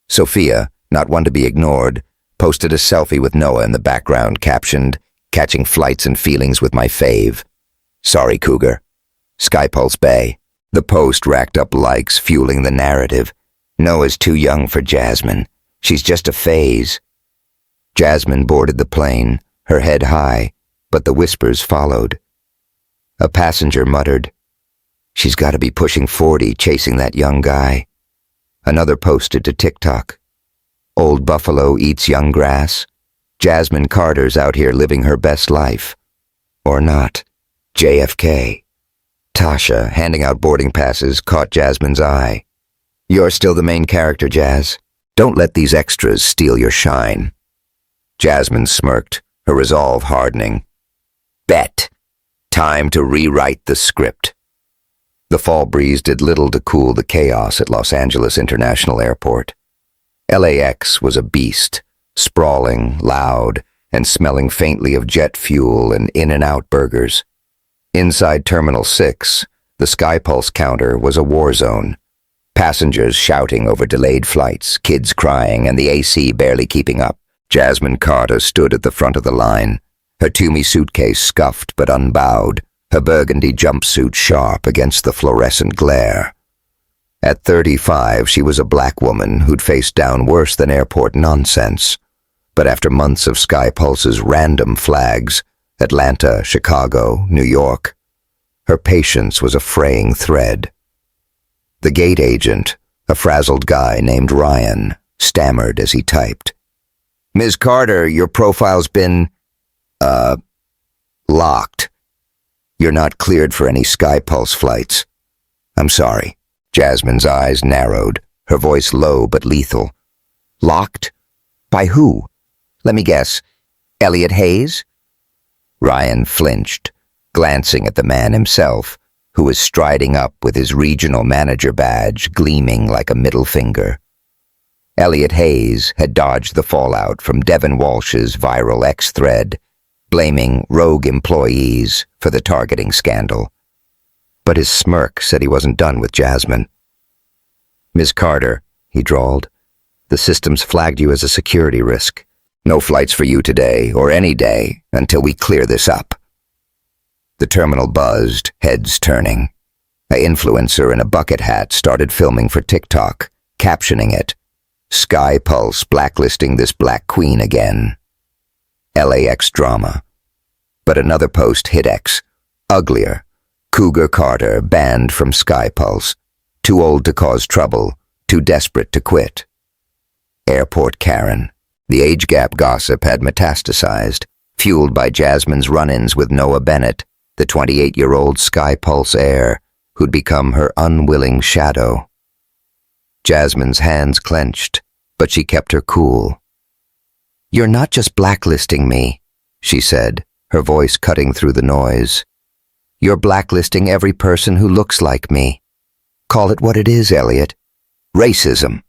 Speaker 1: Sophia, not one to be ignored, posted a selfie with Noah in the background captioned, "Catching flights and feelings with my fave. Sorry, Cougar. Skypulse Bay." The post racked up likes, fueling the narrative. Noah's too young for Jasmine. She's just a phase. Jasmine boarded the plane, her head high, but the whispers followed. A passenger muttered, "She's got to be pushing 40 chasing that young guy." Another posted to TikTok, "Old buffalo eats young grass. Jasmine Carter's out here living her best life." Or not. JFK. Tasha, handing out boarding passes, caught Jasmine's eye. "You're still the main character, Jazz. Don't let these extras steal your shine." Jasmine smirked, her resolve hardening. "Bet. Time to rewrite the script." The fall breeze did little to cool the chaos at Los Angeles International Airport. LAX was a beast, sprawling, loud, and smelling faintly of jet fuel and In-N-Out burgers. Inside Terminal 6, the SkyPulse counter was a war zone. Passengers shouting over delayed flights, kids crying, and the AC barely keeping up. Jasmine Carter stood at the front of the line, her Toomey suitcase scuffed but unbowed, her burgundy jumpsuit sharp against the fluorescent glare. At 35, she was a black woman who'd faced down worse than airport nonsense. But after months of SkyPulse's random flags, Atlanta, Chicago, New York, her patience was a fraying thread. The gate agent, a frazzled guy named Ryan, stammered as he typed. "Ms. Carter, your profile's been, locked. You're not cleared for any SkyPulse flights." "I'm sorry." Jasmine's eyes narrowed, her voice low but lethal. "Locked? By who? Let me guess. Elliot Hayes?" Ryan flinched, glancing at the man himself, who was striding up with his regional manager badge gleaming like a middle finger. Elliot Hayes had dodged the fallout from Devin Walsh's viral X thread, blaming rogue employees for the targeting scandal. But his smirk said he wasn't done with Jasmine. "Ms. Carter," he drawled, "the system's flagged you as a security risk. No flights for you today, or any day, until we clear this up." The terminal buzzed, heads turning. An influencer in a bucket hat started filming for TikTok, captioning it, "SkyPulse blacklisting this black queen again. LAX drama." But another post hit X, uglier. "Cougar Carter banned from SkyPulse. Too old to cause trouble, too desperate to quit." Airport Karen. The age gap gossip had metastasized, fueled by Jasmine's run-ins with Noah Bennett, the 28-year-old SkyPulse heir who'd become her unwilling shadow. Jasmine's hands clenched, but she kept her cool. "You're not just blacklisting me," she said, her voice cutting through the noise. "You're blacklisting every person who looks like me. Call it what it is, Elliot. Racism."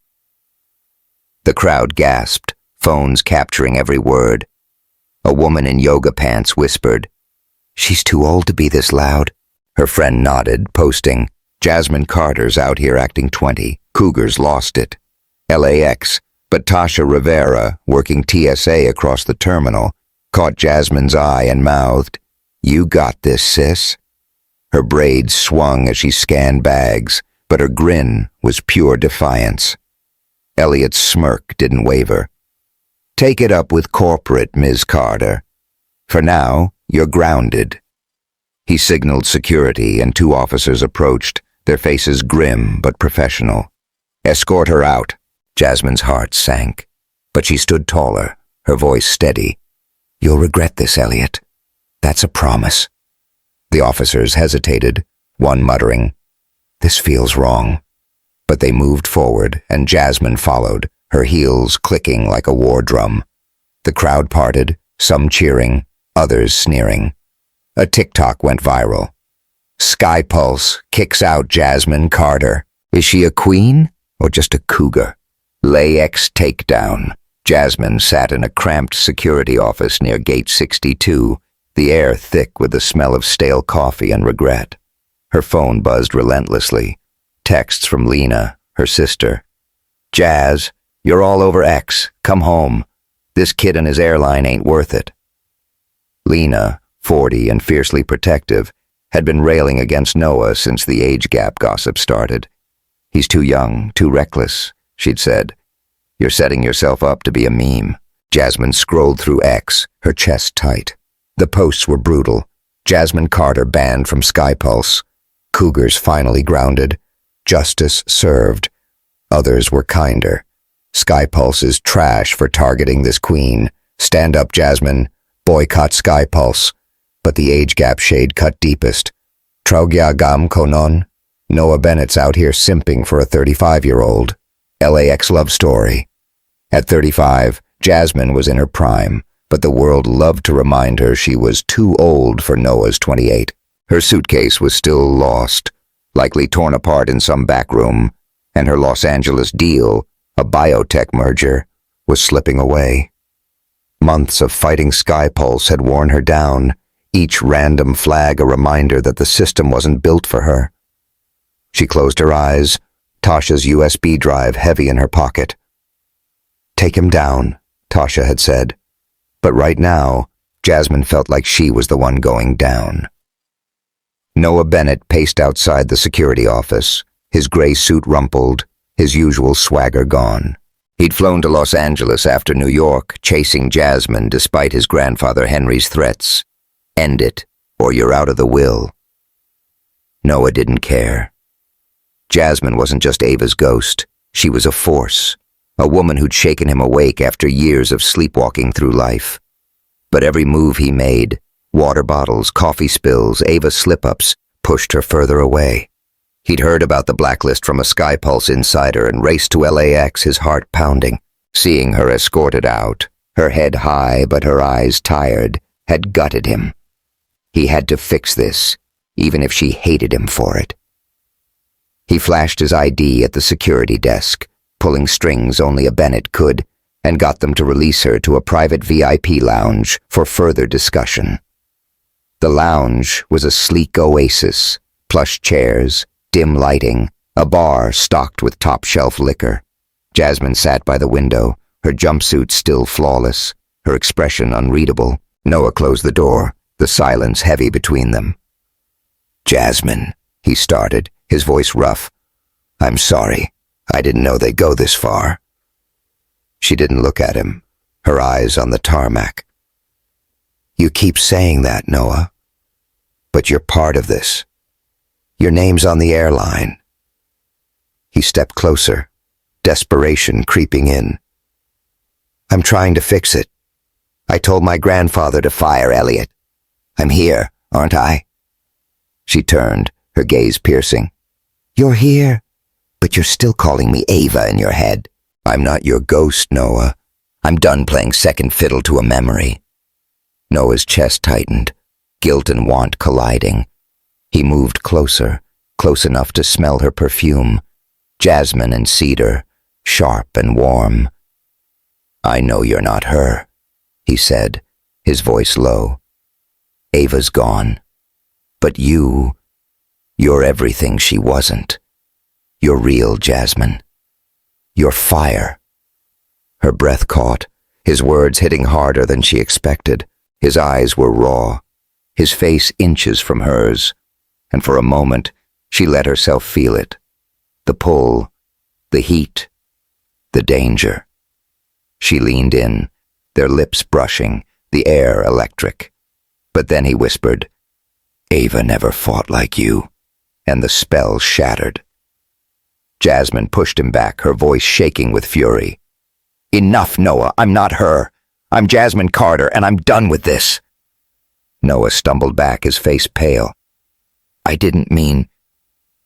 Speaker 1: The crowd gasped, phones capturing every word. A woman in yoga pants whispered, "She's too old to be this loud." Her friend nodded, posting, "Jasmine Carter's out here acting 20. Cougars lost it." LAX, but Tasha Rivera, working TSA across the terminal, caught Jasmine's eye and mouthed, "You got this, sis." Her braids swung as she scanned bags, but her grin was pure defiance. Elliot's smirk didn't waver. "Take it up with corporate, Ms. Carter. For now, you're grounded." He signaled security and two officers approached, their faces grim but professional. "Escort her out." Jasmine's heart sank, but she stood taller, her voice steady. "You'll regret this, Elliot. That's a promise." The officers hesitated, one muttering, "This feels wrong." But they moved forward, and Jasmine followed, her heels clicking like a war drum. The crowd parted, some cheering, others sneering. A TikTok went viral. "SkyPulse kicks out Jasmine Carter. Is she a queen or just a cougar?" LAX takedown. Jasmine sat in a cramped security office near Gate 62, the air thick with the smell of stale coffee and regret. Her phone buzzed relentlessly. Texts from Lena, her sister. "Jazz, you're all over X. Come home. This kid and his airline ain't worth it." Lena, 40 and fiercely protective, had been railing against Noah since the age gap gossip started. "He's too young, too reckless," she'd said. "You're setting yourself up to be a meme." Jasmine scrolled through X, her chest tight. The posts were brutal. Jasmine Carter banned from SkyPulse. Cougars finally grounded. Justice served. Others were kinder. SkyPulse is trash for targeting this queen. Stand up, Jasmine. Boycott SkyPulse. But the age gap shade cut deepest. Traugya gam konon. Noah Bennett's out here simping for a 35-year-old. LAX love story. At 35, Jasmine was in her prime, but the world loved to remind her she was too old for Noah's 28. Her suitcase was still lost, likely torn apart in some back room, and her Los Angeles deal, a biotech merger, was slipping away. Months of fighting Skypulse had worn her down, each random flag a reminder that the system wasn't built for her. She closed her eyes, Tasha's USB drive heavy in her pocket. "Take him down," Tasha had said. But right now, Jasmine felt like she was the one going down. Noah Bennett paced outside the security office, his gray suit rumpled, his usual swagger gone. He'd flown to Los Angeles after New York, chasing Jasmine despite his grandfather Henry's threats. End it, or you're out of the will. Noah didn't care. Jasmine wasn't just Ava's ghost. She was a force, a woman who'd shaken him awake after years of sleepwalking through life. But every move he made, water bottles, coffee spills, Ava's slip-ups, pushed her further away. He'd heard about the blacklist from a Skypulse insider and raced to LAX, his heart pounding. Seeing her escorted out, her head high but her eyes tired, had gutted him. He had to fix this, even if she hated him for it. He flashed his ID at the security desk, pulling strings only a Bennett could, and got them to release her to a private VIP lounge for further discussion. The lounge was a sleek oasis, plush chairs, dim lighting, a bar stocked with top-shelf liquor. Jasmine sat by the window, her jumpsuit still flawless, her expression unreadable. Noah closed the door, the silence heavy between them. "Jasmine," he started, his voice rough. "I'm sorry. I didn't know they'd go this far." She didn't look at him, her eyes on the tarmac. "You keep saying that, Noah. But you're part of this. Your name's on the airline." He stepped closer, desperation creeping in. "I'm trying to fix it. I told my grandfather to fire Elliot. I'm here, aren't I?" She turned, her gaze piercing. "You're here, but you're still calling me Ava in your head." "I'm not your ghost, Noah. I'm done playing second fiddle to a memory." Noah's chest tightened, guilt and want colliding. He moved closer, close enough to smell her perfume, jasmine and cedar, sharp and warm. "I know you're not her," he said, his voice low. "Ava's gone. But you're everything she wasn't. You're real, Jasmine. You're fire." Her breath caught, his words hitting harder than she expected. His eyes were raw, his face inches from hers, and for a moment she let herself feel it. The pull, the heat, the danger. She leaned in, their lips brushing, the air electric. But then he whispered, "Ava never fought like you," and the spell shattered. Jasmine pushed him back, her voice shaking with fury. "Enough, Noah. I'm not her. I'm Jasmine Carter, and I'm done with this." Noah stumbled back, his face pale. "I didn't mean...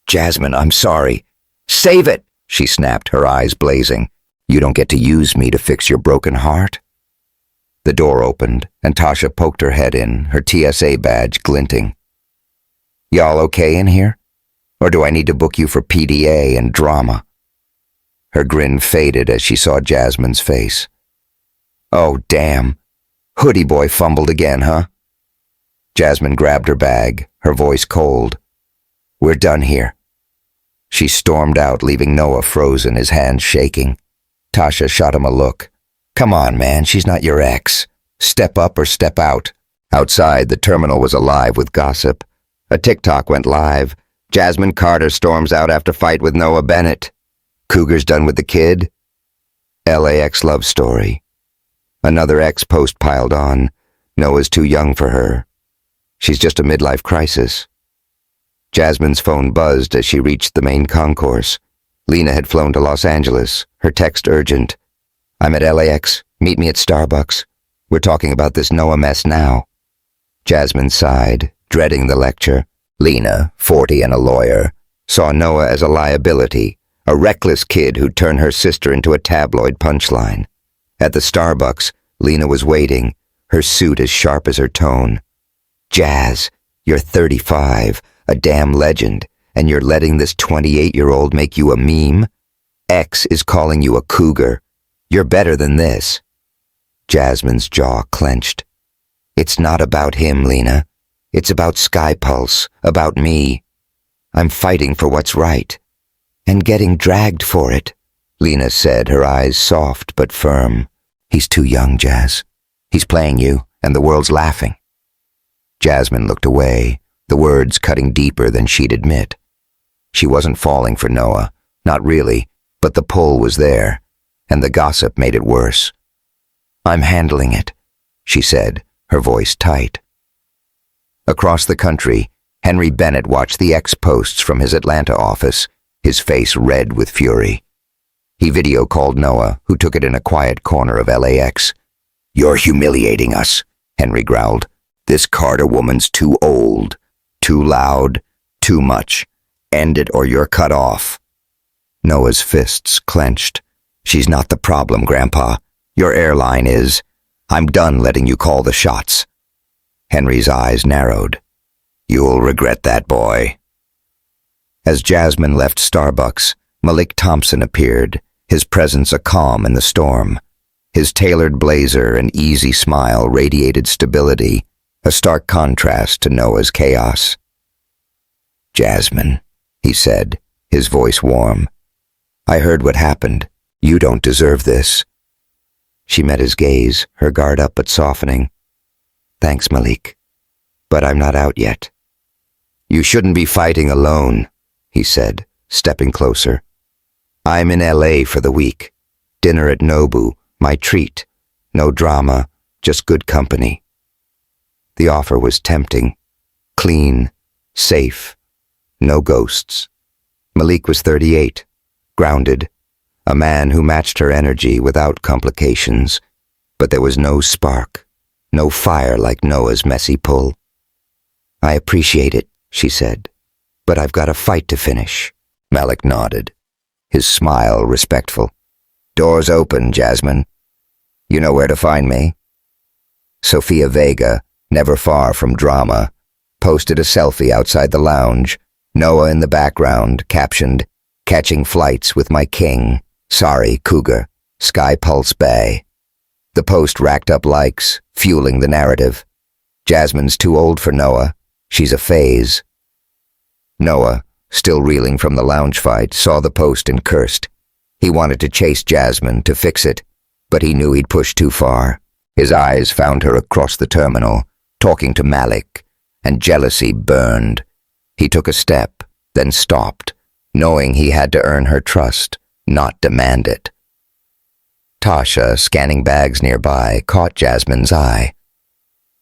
Speaker 1: Jasmine, I'm sorry." "Save it!" she snapped, her eyes blazing. "You don't get to use me to fix your broken heart." The door opened, and Tasha poked her head in, her TSA badge glinting. "Y'all okay in here? Or do I need to book you for PDA and drama?" Her grin faded as she saw Jasmine's face. "Oh, damn. Hoodie boy fumbled again, huh?" Jasmine grabbed her bag, her voice cold. "We're done here." She stormed out, leaving Noah frozen, his hands shaking. Tasha shot him a look. "Come on, man, she's not your ex. Step up or step out." Outside, the terminal was alive with gossip. A TikTok went live. Jasmine Carter storms out after fight with Noah Bennett. Cougar's done with the kid. LAX love story. Another ex post piled on. Noah's too young for her. She's just a midlife crisis. Jasmine's phone buzzed as she reached the main concourse. Lena had flown to Los Angeles, her text urgent. "I'm at LAX. Meet me at Starbucks. We're talking about this Noah mess now." Jasmine sighed, dreading the lecture. Lena, 40 and a lawyer, saw Noah as a liability, a reckless kid who'd turn her sister into a tabloid punchline. At the Starbucks, Lena was waiting, her suit as sharp as her tone. "Jazz, you're 35, a damn legend, and you're letting this 28-year-old make you a meme? X is calling you a cougar. You're better than this." Jasmine's jaw clenched. It's not about him, Lena. It's about Sky Pulse, about me. I'm fighting for what's right. And getting dragged for it, Lena said, her eyes soft but firm. He's too young, Jazz. He's playing you, and the world's laughing. Jasmine looked away, the words cutting deeper than she'd admit. She wasn't falling for Noah, not really, but the pull was there, and the gossip made it worse. I'm handling it, she said, her voice tight. Across the country, Henry Bennett watched the X-posts from his Atlanta office, his face red with fury. He video-called Noah, who took it in a quiet corner of LAX. You're humiliating us, Henry growled. This Carter woman's too old, too loud, too much. End it or you're cut off. Noah's fists clenched. She's not the problem, Grandpa. Your airline is. I'm done letting you call the shots. Henry's eyes narrowed. You'll regret that, boy. As Jasmine left Starbucks, Malik Thompson appeared, his presence a calm in the storm. His tailored blazer and easy smile radiated stability, a stark contrast to Noah's chaos. Jasmine, he said, his voice warm. I heard what happened. You don't deserve this. She met his gaze, her guard up but softening. Thanks, Malik. But I'm not out yet. You shouldn't be fighting alone, he said, stepping closer. I'm in LA for the week. Dinner at Nobu, my treat. No drama, just good company. The offer was tempting. Clean, safe, no ghosts. Malik was 38, grounded, a man who matched her energy without complications, but there was no spark, no fire like Noah's messy pull. I appreciate it, she said, but I've got a fight to finish. Malik nodded, his smile respectful. Doors open, Jasmine. You know where to find me. Sofia Vega, never far from drama, posted a selfie outside the lounge, Noah in the background, captioned, Catching flights with my king. Sorry, Cougar. Sky Pulse Bay. The post racked up likes, fueling the narrative. Jasmine's too old for Noah. She's a phase. Noah, still reeling from the lounge fight, saw the post and cursed. He wanted to chase Jasmine, to fix it, but he knew he'd pushed too far. His eyes found her across the terminal, talking to Malik, and jealousy burned. He took a step, then stopped, knowing he had to earn her trust, not demand it. Tasha, scanning bags nearby, caught Jasmine's eye.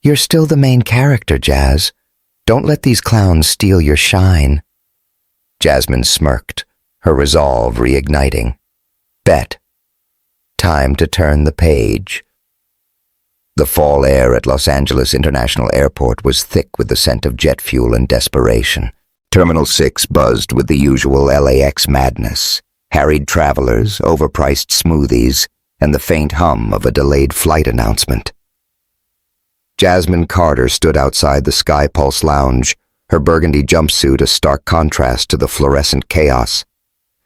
Speaker 1: You're still the main character, Jazz. Don't let these clowns steal your shine. Jasmine smirked, her resolve reigniting. Bet. Time to turn the page. The fall air at Los Angeles International Airport was thick with the scent of jet fuel and desperation. Terminal 6 buzzed with the usual LAX madness, harried travelers, overpriced smoothies, and the faint hum of a delayed flight announcement. Jasmine Carter stood outside the Sky Pulse lounge, her burgundy jumpsuit a stark contrast to the fluorescent chaos.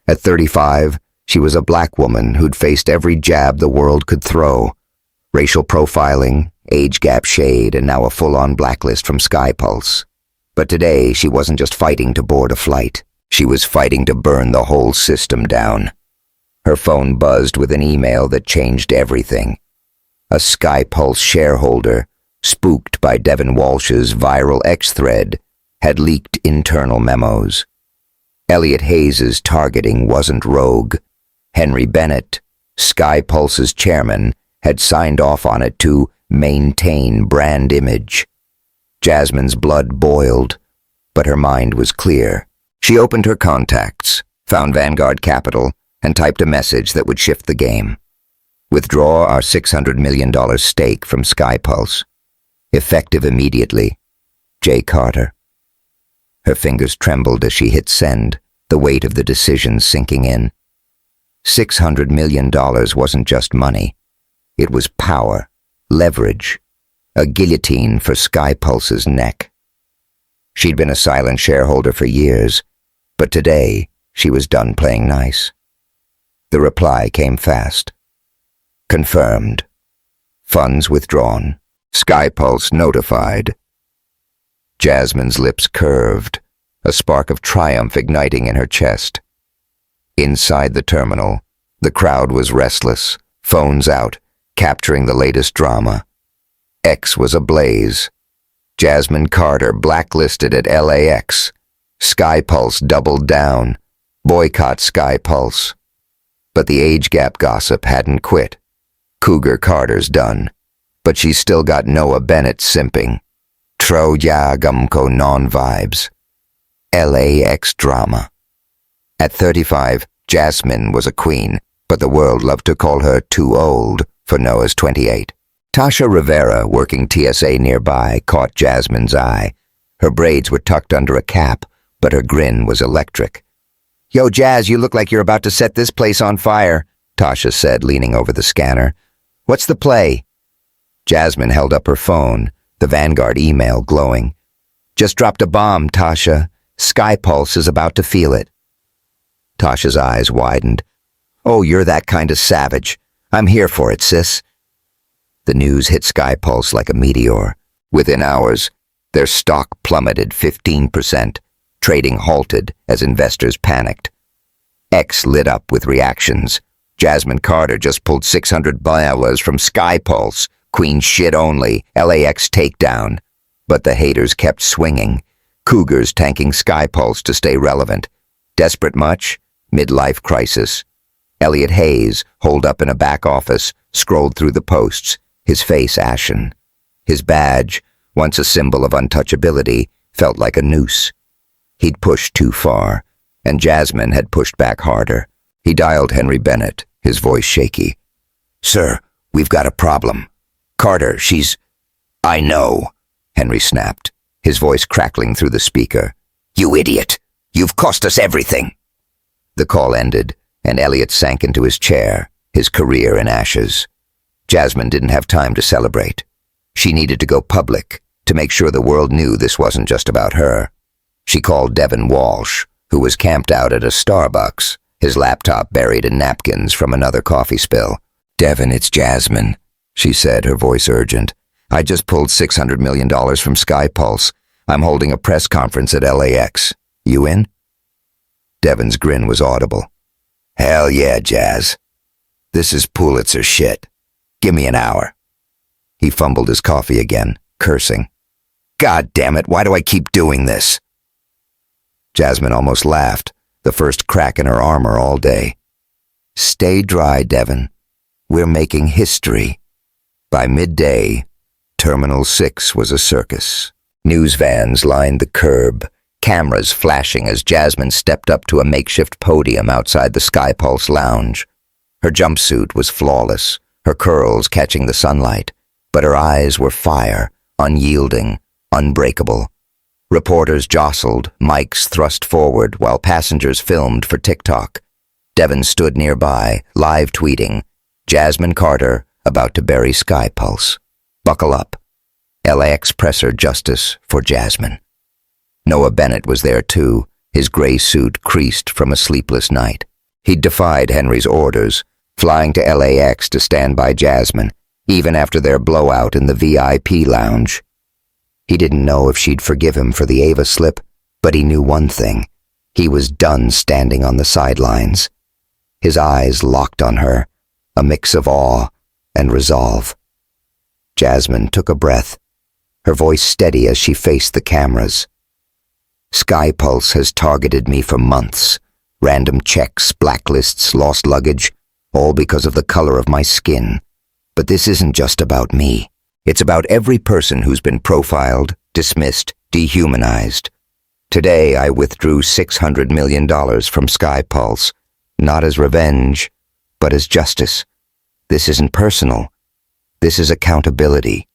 Speaker 1: At 35, she was a black woman who'd faced every jab the world could throw. Racial profiling, age gap shade, and now a full-on blacklist from Sky Pulse. But today, she wasn't just fighting to board a flight. She was fighting to burn the whole system down. Her phone buzzed with an email that changed everything. A Sky Pulse shareholder, spooked by Devin Walsh's viral X thread, had leaked internal memos. Elliot Hayes's targeting wasn't rogue. Henry Bennett, Sky Pulse's chairman, had signed off on it to maintain brand image. Jasmine's blood boiled, but her mind was clear. She opened her contacts, found Vanguard Capital, and typed a message that would shift the game. Withdraw our $600 million stake from Sky Pulse. Effective immediately. J. Carter. Her fingers trembled as she hit send, the weight of the decision sinking in. $600 million wasn't just money. It was power, leverage, a guillotine for Sky Pulse's neck. She'd been a silent shareholder for years, but today she was done playing nice. The reply came fast. Confirmed. Funds withdrawn. Sky Pulse notified. Jasmine's lips curved, a spark of triumph igniting in her chest. Inside the terminal, the crowd was restless, phones out, capturing the latest drama. X was ablaze. Jasmine Carter blacklisted at LAX. Sky Pulse doubled down. Boycott Sky Pulse. But the age gap gossip hadn't quit. Cougar Carter's done. But she's still got Noah Bennett simping. Troya Gumco non-vibes. LAX drama. At 35, Jasmine was a queen, but the world loved to call her too old for Noah's 28. Tasha Rivera, working TSA nearby, caught Jasmine's eye. Her braids were tucked under a cap, but her grin was electric. "Yo, Jazz, you look like you're about to set this place on fire," Tasha said, leaning over the scanner. "What's the play?" Jasmine held up her phone, the Vanguard email glowing. "Just dropped a bomb, Tasha. Sky Pulse is about to feel it." Tasha's eyes widened. "Oh, you're that kind of savage. I'm here for it, sis." The news hit Sky Pulse like a meteor. Within hours, their stock plummeted 15%, trading halted as investors panicked. X lit up with reactions. Jasmine Carter just pulled $600 from Sky Pulse, queen shit only, LAX takedown. But the haters kept swinging, cougars tanking Sky Pulse to stay relevant. Desperate much? Midlife crisis. Elliot Hayes, holed up in a back office, scrolled through the posts, his face ashen. His badge, once a symbol of untouchability, felt like a noose. He'd pushed too far, and Jasmine had pushed back harder. He dialed Henry Bennett, his voice shaky. "Sir, we've got a problem. Carter, she's—" "I know," Henry snapped, his voice crackling through the speaker. "You idiot! You've cost us everything!" The call ended, and Elliot sank into his chair, his career in ashes. Jasmine didn't have time to celebrate. She needed to go public, to make sure the world knew this wasn't just about her. She called Devin Walsh, who was camped out at a Starbucks, his laptop buried in napkins from another coffee spill. "Devin, it's Jasmine," she said, her voice urgent. "I just pulled $600 million from Sky Pulse. I'm holding a press conference at LAX. You in?" Devin's grin was audible. "Hell yeah, Jazz. This is Pulitzer shit. Give me an hour." He fumbled his coffee again, cursing. "God damn it, why do I keep doing this?" Jasmine almost laughed, the first crack in her armor all day. "Stay dry, Devin. We're making history." By midday, Terminal 6 was a circus. News vans lined the curb, cameras flashing as Jasmine stepped up to a makeshift podium outside the Sky Pulse lounge. Her jumpsuit was flawless, her curls catching the sunlight, but her eyes were fire, unyielding, unbreakable. Reporters jostled, mics thrust forward while passengers filmed for TikTok. Devin stood nearby, live tweeting, "Jasmine Carter about to bury Sky Pulse. Buckle up. LAX presser justice for Jasmine." Noah Bennett was there too, his gray suit creased from a sleepless night. He'd defied Henry's orders, flying to LAX to stand by Jasmine, even after their blowout in the VIP lounge. He didn't know if she'd forgive him for the Ava slip, but he knew one thing. He was done standing on the sidelines. His eyes locked on her, a mix of awe and resolve. Jasmine took a breath, her voice steady as she faced the cameras. "Sky Pulse has targeted me for months. Random checks, blacklists, lost luggage, all because of the color of my skin. But this isn't just about me. It's about every person who's been profiled, dismissed, dehumanized. Today I withdrew $600 million from Sky Pulse, not as revenge, but as justice. This isn't personal. This is accountability."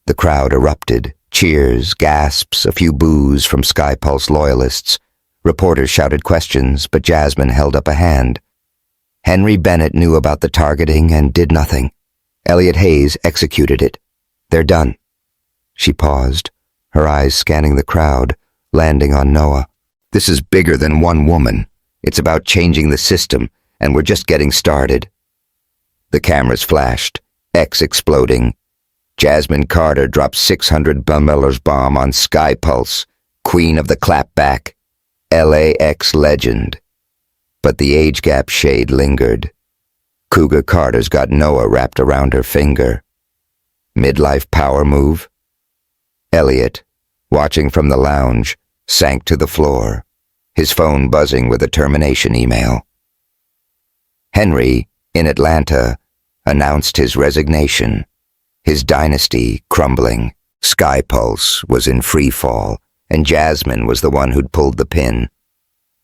Speaker 1: The crowd erupted, cheers, gasps, a few boos from Sky Pulse loyalists. Reporters shouted questions, but Jasmine held up a hand. Henry Bennett knew about the targeting and did nothing. Elliot Hayes executed it. They're done. She paused, her eyes scanning the crowd, landing on Noah. "This is bigger than one woman. It's about changing the system, and we're just getting started." The cameras flashed. X exploding. Jasmine Carter dropped 600 Bummeller's bomb on Sky Pulse, queen of the clapback, LAX legend. But the age gap shade lingered. Cougar Carter's got Noah wrapped around her finger. Midlife power move? Elliot, watching from the lounge, sank to the floor, his phone buzzing with a termination email. Henry, in Atlanta, announced his resignation. His dynasty crumbling. Sky Pulse was in free fall, and Jasmine was the one who'd pulled the pin.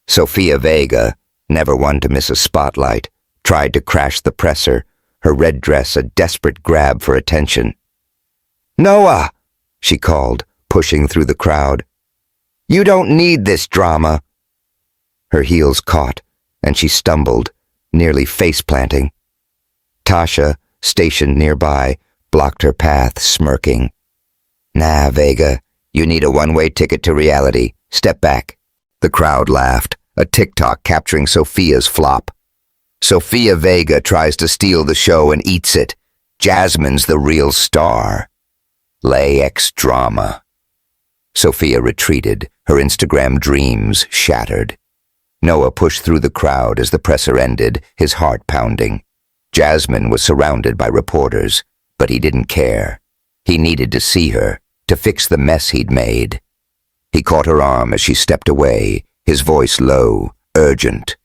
Speaker 1: Sofia Vega, never one to miss a spotlight, tried to crash the presser, her red dress a desperate grab for attention. "Noah!" she called, pushing through the crowd. "You don't need this drama." Her heels caught, and she stumbled, nearly face-planting. Tasha, stationed nearby, blocked her path, smirking. "Nah, Vega, you need a one-way ticket to reality. Step back." The crowd laughed, a TikTok capturing Sofia's flop. Sofia Vega tries to steal the show and eats it. Jasmine's the real star. LAX drama. Sofia retreated, her Instagram dreams shattered. Noah pushed through the crowd as the presser ended, his heart pounding. Jasmine was surrounded by reporters, but he didn't care. He needed to see her, to fix the mess he'd made. He caught her arm as she stepped away, his voice low, urgent.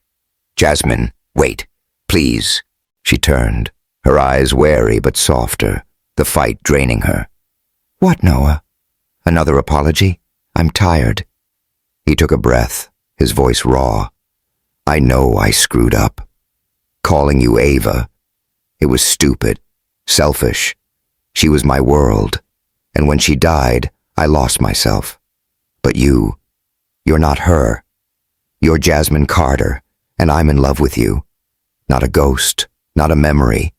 Speaker 1: "Jasmine, wait, please." She turned, her eyes wary but softer, the fight draining her. "What, Noah? Another apology? I'm tired." He took a breath, his voice raw. "I know I screwed up. Calling you Ava. It was stupid, selfish. She was my world, and when she died, I lost myself. But you're not her. You're Jasmine Carter, and I'm in love with you. Not a ghost, not a memory.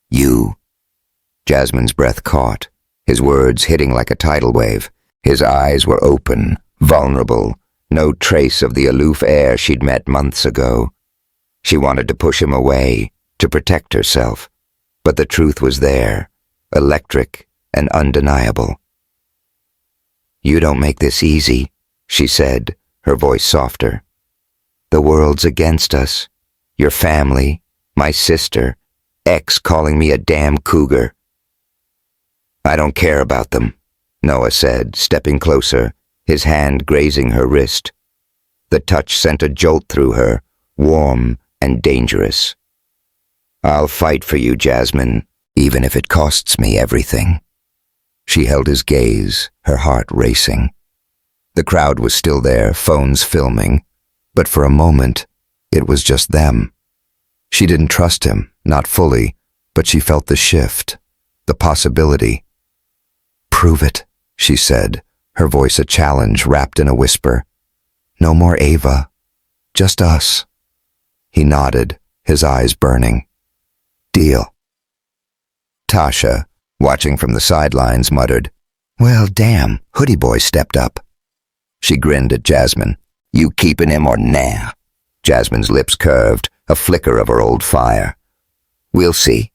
Speaker 1: You." Jasmine's breath caught, his words hitting like a tidal wave. His eyes were open, vulnerable, no trace of the aloof air she'd met months ago. She wanted to push him away, to protect herself, but the truth was there, electric and undeniable. "You don't make this easy," she said, her voice softer. "The world's against us. Your family, my sister, X calling me a damn cougar." "I don't care about them," Noah said, stepping closer, his hand grazing her wrist. The touch sent a jolt through her, warm and dangerous. "I'll fight for you, Jasmine, even if it costs me everything." She held his gaze, her heart racing. The crowd was still there, phones filming, but for a moment, it was just them. She didn't trust him, not fully, but she felt the shift, the possibility. "Prove it," she said, her voice a challenge wrapped in a whisper. "No more Ava, just us." He nodded, his eyes burning. "Deal." Tasha, watching from the sidelines, muttered, "Well, damn, Hoodie Boy stepped up." She grinned at Jasmine. "You keeping him or nah?" Jasmine's lips curved, a flicker of her old fire. "We'll see."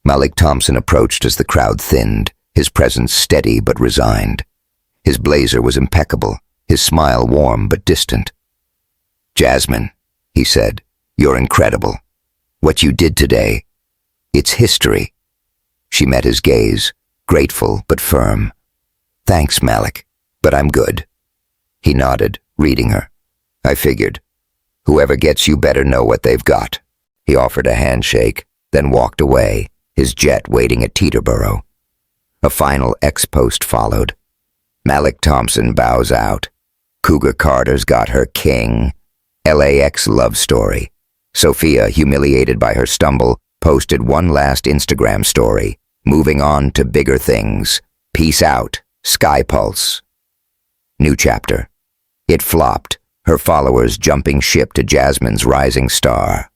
Speaker 1: Malik Thompson approached as the crowd thinned, his presence steady but resigned. His blazer was impeccable, his smile warm but distant. "Jasmine," he said, "you're incredible. What you did today, it's history." She met his gaze, grateful but firm. "Thanks, Malik, but I'm good." He nodded, reading her. "I figured. Whoever gets you better know what they've got." He offered a handshake, then walked away, his jet waiting at Teterboro. A final X-post followed. Malik Thompson bows out. Cougar Carter's got her king. LAX love story. Sofia, humiliated by her stumble, posted one last Instagram story. Moving on to bigger things. Peace out. Sky Pulse. New chapter. It flopped, her followers jumping ship to Jasmine's rising star.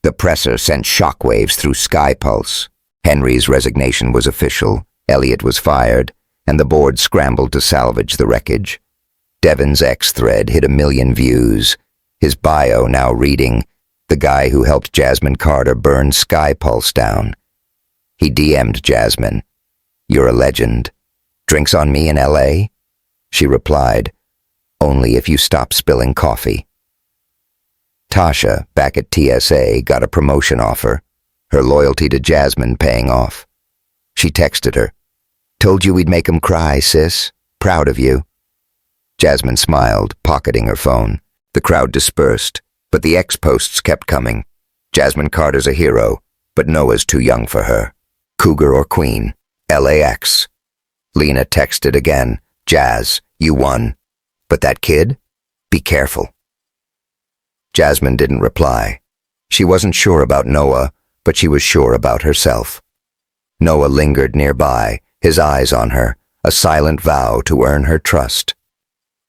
Speaker 1: The presser sent shockwaves through Sky Pulse. Henry's resignation was official, Elliot was fired, and the board scrambled to salvage the wreckage. Devin's X thread hit 1 million views, his bio now reading, "The guy who helped Jasmine Carter burn Sky Pulse down." He DM'd Jasmine. "You're a legend. Drinks on me in LA?" She replied, "Only if you stop spilling coffee." Tasha, back at TSA, got a promotion offer, her loyalty to Jasmine paying off. She texted her, "Told you we'd make 'em cry, sis. Proud of you." Jasmine smiled, pocketing her phone. The crowd dispersed, but the X-posts kept coming. Jasmine Carter's a hero, but Noah's too young for her. Cougar or queen? LAX. Lena texted again, "Jazz, you won. But that kid? Be careful." Jasmine didn't reply. She wasn't sure about Noah, but she was sure about herself. Noah lingered nearby, his eyes on her, a silent vow to earn her trust.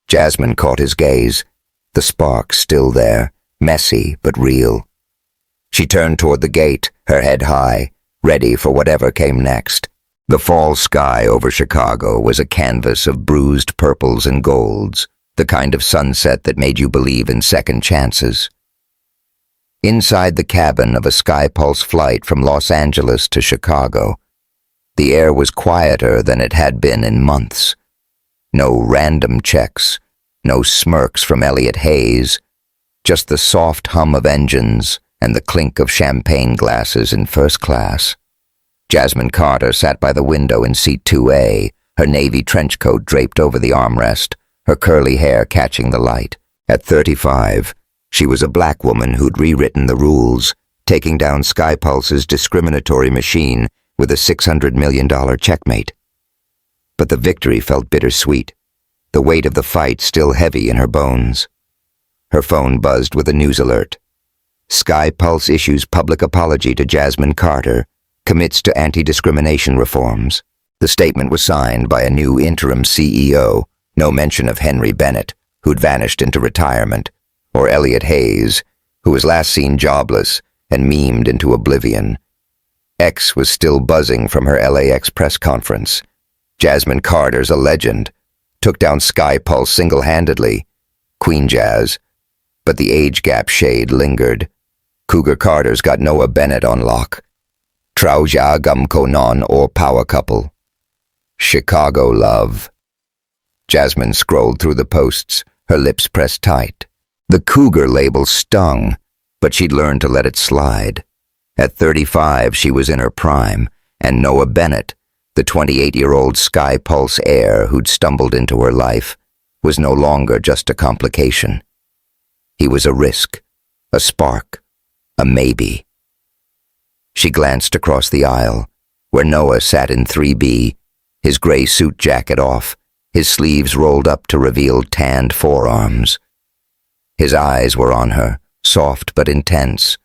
Speaker 1: Jasmine caught his gaze, the spark still there, messy but real. She turned toward the gate, her head high, ready for whatever came next. The fall sky over Chicago was a canvas of bruised purples and golds, the kind of sunset that made you believe in second chances. Inside the cabin of a SkyPulse flight from Los Angeles to Chicago, the air was quieter than it had been in months. No random checks, no smirks from Elliot Hayes, just the soft hum of engines and the clink of champagne glasses in first class. Jasmine Carter sat by the window in seat 2A, her navy trench coat draped over the armrest, her curly hair catching the light. At 35, she was a black woman who'd rewritten the rules, taking down SkyPulse's discriminatory machine with a $600 million checkmate. But the victory felt bittersweet, the weight of the fight still heavy in her bones. Her phone buzzed with a news alert. SkyPulse issues public apology to Jasmine Carter, commits to anti-discrimination reforms. The statement was signed by a new interim CEO, no mention of Henry Bennett, who'd vanished into retirement, or Elliot Hayes, who was last seen jobless and memed into oblivion. X was still buzzing from her LAX press conference. Jasmine Carter's a legend, took down SkyPulse single-handedly. Queen Jazz. But the age gap shade lingered. Cougar Carter's got Noah Bennett on lock. Trauja Gumkonon or power couple. Chicago love. Jasmine scrolled through the posts, her lips pressed tight. The Cougar label stung, but she'd learned to let it slide. At 35, she was in her prime, and Noah Bennett, the 28-year-old SkyPulse heir who'd stumbled into her life, was no longer just a complication. He was a risk, a spark, a maybe. She glanced across the aisle, where Noah sat in 3B, his gray suit jacket off, his sleeves rolled up to reveal tanned forearms. His eyes were on her, soft but intense,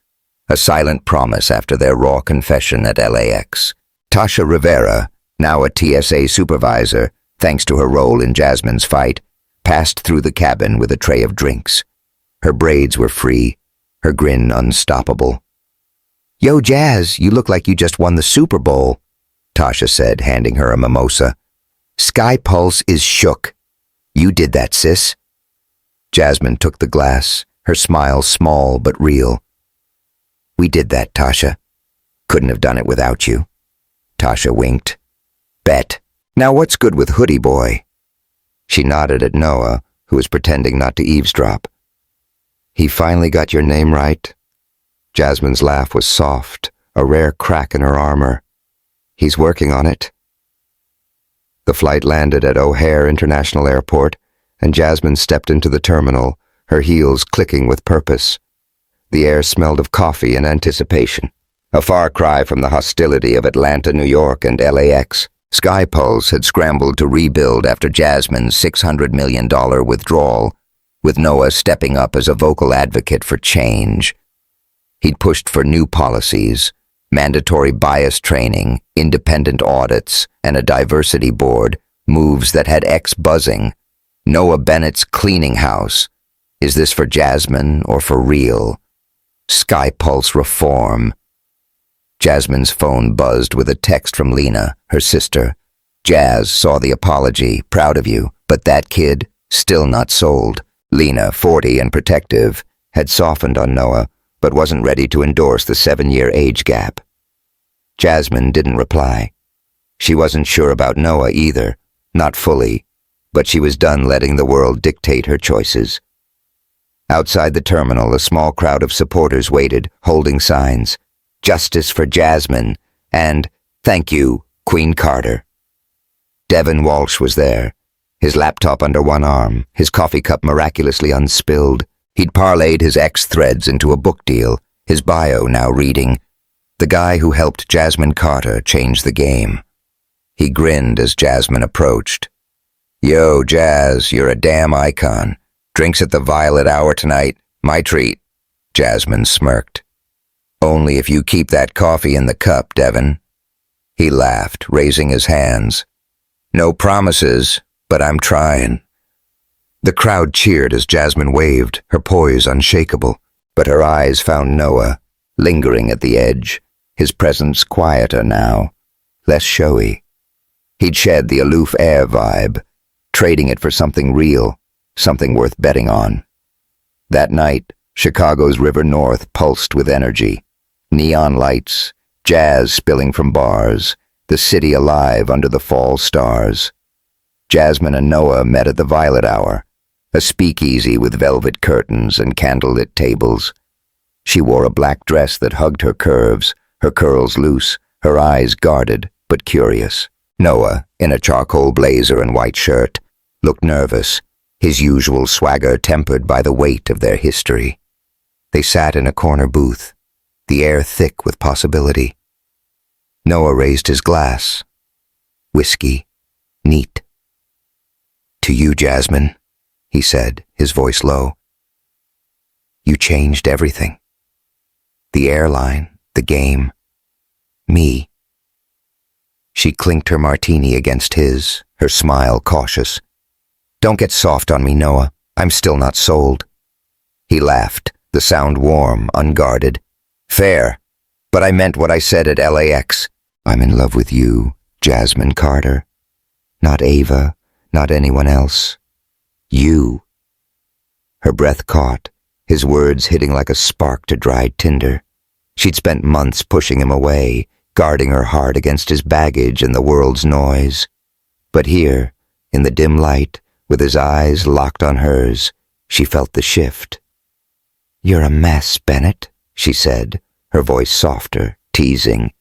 Speaker 1: a silent promise after their raw confession at LAX. Tasha Rivera, now a TSA supervisor, thanks to her role in Jasmine's fight, passed through the cabin with a tray of drinks. Her braids were free, her grin unstoppable. "Yo, Jazz, you look like you just won the Super Bowl," Tasha said, handing her a mimosa. "SkyPulse is shook. You did that, sis." Jasmine took the glass, her smile small but real. "We did that, Tasha. Couldn't have done it without you." Tasha winked. "Bet. Now what's good with Hoodie Boy?" She nodded at Noah, who was pretending not to eavesdrop. "He finally got your name right?" Jasmine's laugh was soft, a rare crack in her armor. "He's working on it." The flight landed at O'Hare International Airport, and Jasmine stepped into the terminal, her heels clicking with purpose. The air smelled of coffee and anticipation, a far cry from the hostility of Atlanta, New York, and LAX. SkyPulse had scrambled to rebuild after Jasmine's $600 million withdrawal, with Noah stepping up as a vocal advocate for change. He'd pushed for new policies, mandatory bias training, independent audits, and a diversity board, moves that had X buzzing. Noah Bennett's cleaning house. Is this for Jasmine or for real? SkyPulse reform. Jasmine's phone buzzed with a text from Lena, her sister. "Jazz saw the apology, proud of you, but that kid, still not sold." Lena, 40 and protective, had softened on Noah, but wasn't ready to endorse the 7-year age gap. Jasmine didn't reply. She wasn't sure about Noah either, not fully, but she was done letting the world dictate her choices. Outside the terminal, a small crowd of supporters waited, holding signs, "Justice for Jasmine," and "Thank you, Queen Carter." Devin Walsh was there, his laptop under one arm, his coffee cup miraculously unspilled. He'd parlayed his ex threads into a book deal, his bio now reading, "The guy who helped Jasmine Carter change the game." He grinned as Jasmine approached. "Yo, Jazz, you're a damn icon. Drinks at the Violet Hour tonight, my treat." Jasmine smirked. "Only if you keep that coffee in the cup, Devin." He laughed, raising his hands. "No promises, but I'm trying." The crowd cheered as Jasmine waved, her poise unshakable, but her eyes found Noah, lingering at the edge, his presence quieter now, less showy. He'd shed the aloof air vibe, trading it for something real, something worth betting on. That night, Chicago's River North pulsed with energy. Neon lights, jazz spilling from bars, the city alive under the fall stars. Jasmine and Noah met at the Violet Hour, a speakeasy with velvet curtains and candlelit tables. She wore a black dress that hugged her curves, her curls loose, her eyes guarded but curious. Noah, in a charcoal blazer and white shirt, looked nervous, his usual swagger tempered by the weight of their history. They sat in a corner booth, the air thick with possibility. Noah raised his glass. Whiskey, neat. "To you, Jasmine," he said, his voice low. "You changed everything. The airline, the game, me." She clinked her martini against his, her smile cautious. "Don't get soft on me, Noah. I'm still not sold." He laughed, the sound warm, unguarded. "Fair, but I meant what I said at LAX. I'm in love with you, Jasmine Carter. Not Ava, not anyone else. You." Her breath caught, his words hitting like a spark to dried tinder. She'd spent months pushing him away, guarding her heart against his baggage and the world's noise. But here, in the dim light, with his eyes locked on hers, she felt the shift. "You're a mess, Bennett," she said, her voice softer, teasing.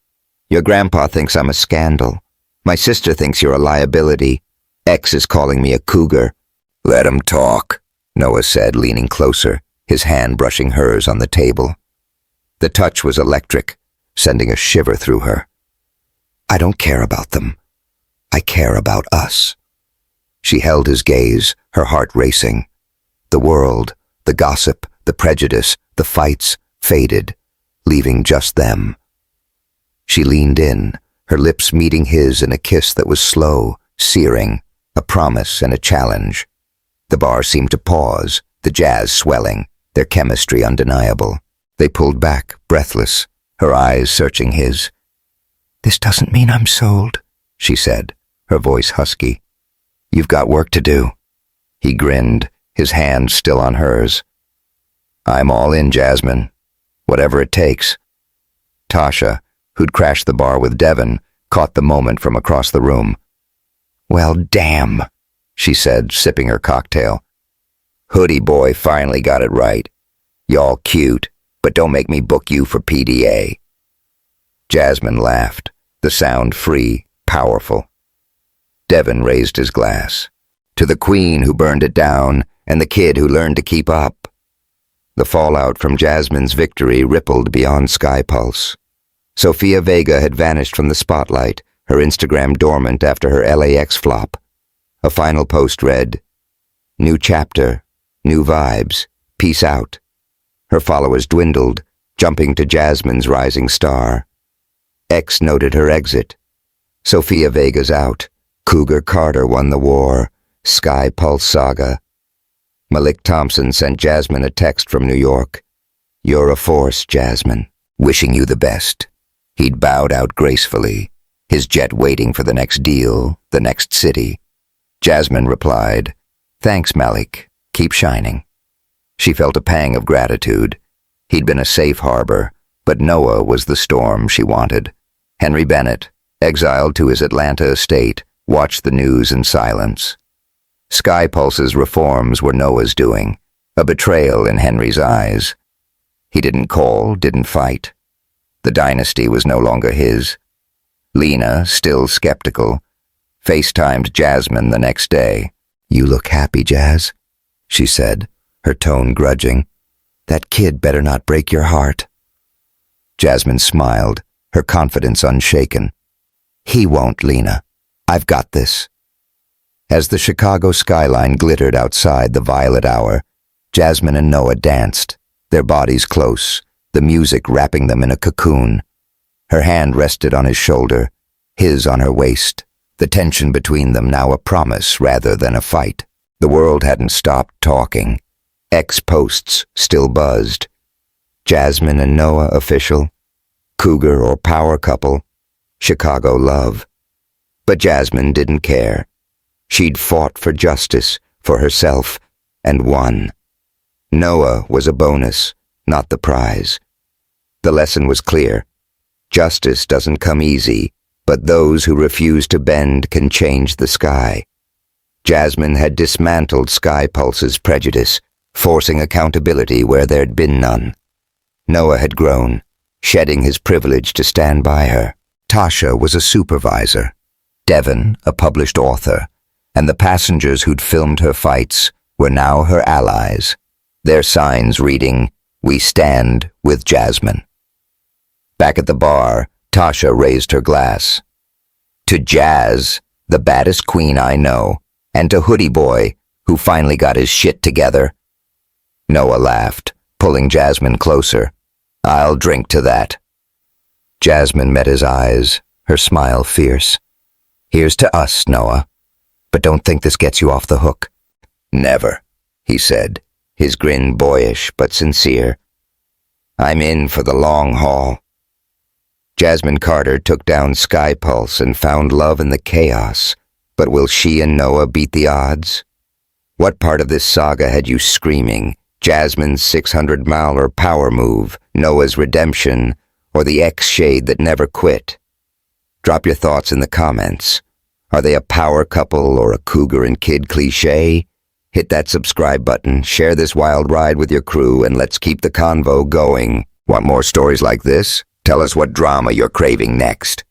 Speaker 1: "Your grandpa thinks I'm a scandal. My sister thinks you're a liability. X is calling me a cougar." "Let him talk," Noah said, leaning closer, his hand brushing hers on the table. The touch was electric, sending a shiver through her. "I don't care about them. I care about us." She held his gaze, her heart racing. The world, the gossip, the prejudice, the fights faded, leaving just them. She leaned in, her lips meeting his in a kiss that was slow, searing, a promise and a challenge. The bar seemed to pause, the jazz swelling, their chemistry undeniable. They pulled back, breathless, her eyes searching his. "This doesn't mean I'm sold," she said, her voice husky. "You've got work to do." He grinned, his hand still on hers. "I'm all in, Jasmine. Whatever it takes." Tasha, who'd crashed the bar with Devin, caught the moment from across the room. "Well, damn," she said, sipping her cocktail. "Hoodie boy finally got it right. Y'all cute, but don't make me book you for PDA." Jasmine laughed, the sound free, powerful. Devin raised his glass. "To the queen who burned it down, and the kid who learned to keep up." The fallout from Jasmine's victory rippled beyond Sky Pulse. Sofia Vega had vanished from the spotlight, her Instagram dormant after her LAX flop. A final post read, "New chapter, new vibes, peace out." Her followers dwindled, jumping to Jasmine's rising star. X noted her exit. Sofia Vega's out. Cougar Carter won the war. Sky Pulse saga. Malik Thompson sent Jasmine a text from New York. "You're a force, Jasmine. Wishing you the best." He'd bowed out gracefully, his jet waiting for the next deal, the next city. Jasmine replied, "Thanks, Malik. Keep shining." She felt a pang of gratitude. He'd been a safe harbor, but Noah was the storm she wanted. Henry Bennett, exiled to his Atlanta estate, watched the news in silence. Sky Pulse's reforms were Noah's doing, a betrayal in Henry's eyes. He didn't call, didn't fight. The dynasty was no longer his. Lena, still skeptical, FaceTimed Jasmine the next day. "You look happy, Jazz," she said, her tone grudging. "That kid better not break your heart." Jasmine smiled, her confidence unshaken. "He won't, Lena. I've got this." As the Chicago skyline glittered outside the violet hour, Jasmine and Noah danced, their bodies close, the music wrapping them in a cocoon. Her hand rested on his shoulder, his on her waist, the tension between them now a promise rather than a fight. The world hadn't stopped talking. Ex-posts still buzzed. Jasmine and Noah official, cougar or power couple, Chicago love. But Jasmine didn't care. She'd fought for justice, for herself, and won. Noah was a bonus, not the prize. The lesson was clear. Justice doesn't come easy, but those who refuse to bend can change the sky. Jasmine had dismantled Sky Pulse's prejudice, forcing accountability where there'd been none. Noah had grown, shedding his privilege to stand by her. Tasha was a supervisor. Devon, a published author, and the passengers who'd filmed her fights were now her allies, their signs reading, "We stand with Jasmine." Back at the bar, Tasha raised her glass. "To Jazz, the baddest queen I know, and to Hoodie Boy, who finally got his shit together." Noah laughed, pulling Jasmine closer. "I'll drink to that." Jasmine met his eyes, her smile fierce. "Here's to us, Noah. But don't think this gets you off the hook." "Never," he said, his grin boyish but sincere. "I'm in for the long haul." Jasmine Carter took down Sky Pulse and found love in the chaos. But will she and Noah beat the odds? What part of this saga had you screaming? Jasmine's 600-mile power move, Noah's redemption, or the ex-shade that never quit? Drop your thoughts in the comments. Are they a power couple or a cougar and kid cliche? Hit that subscribe button, share this wild ride with your crew, and let's keep the convo going. Want more stories like this? Tell us what drama you're craving next.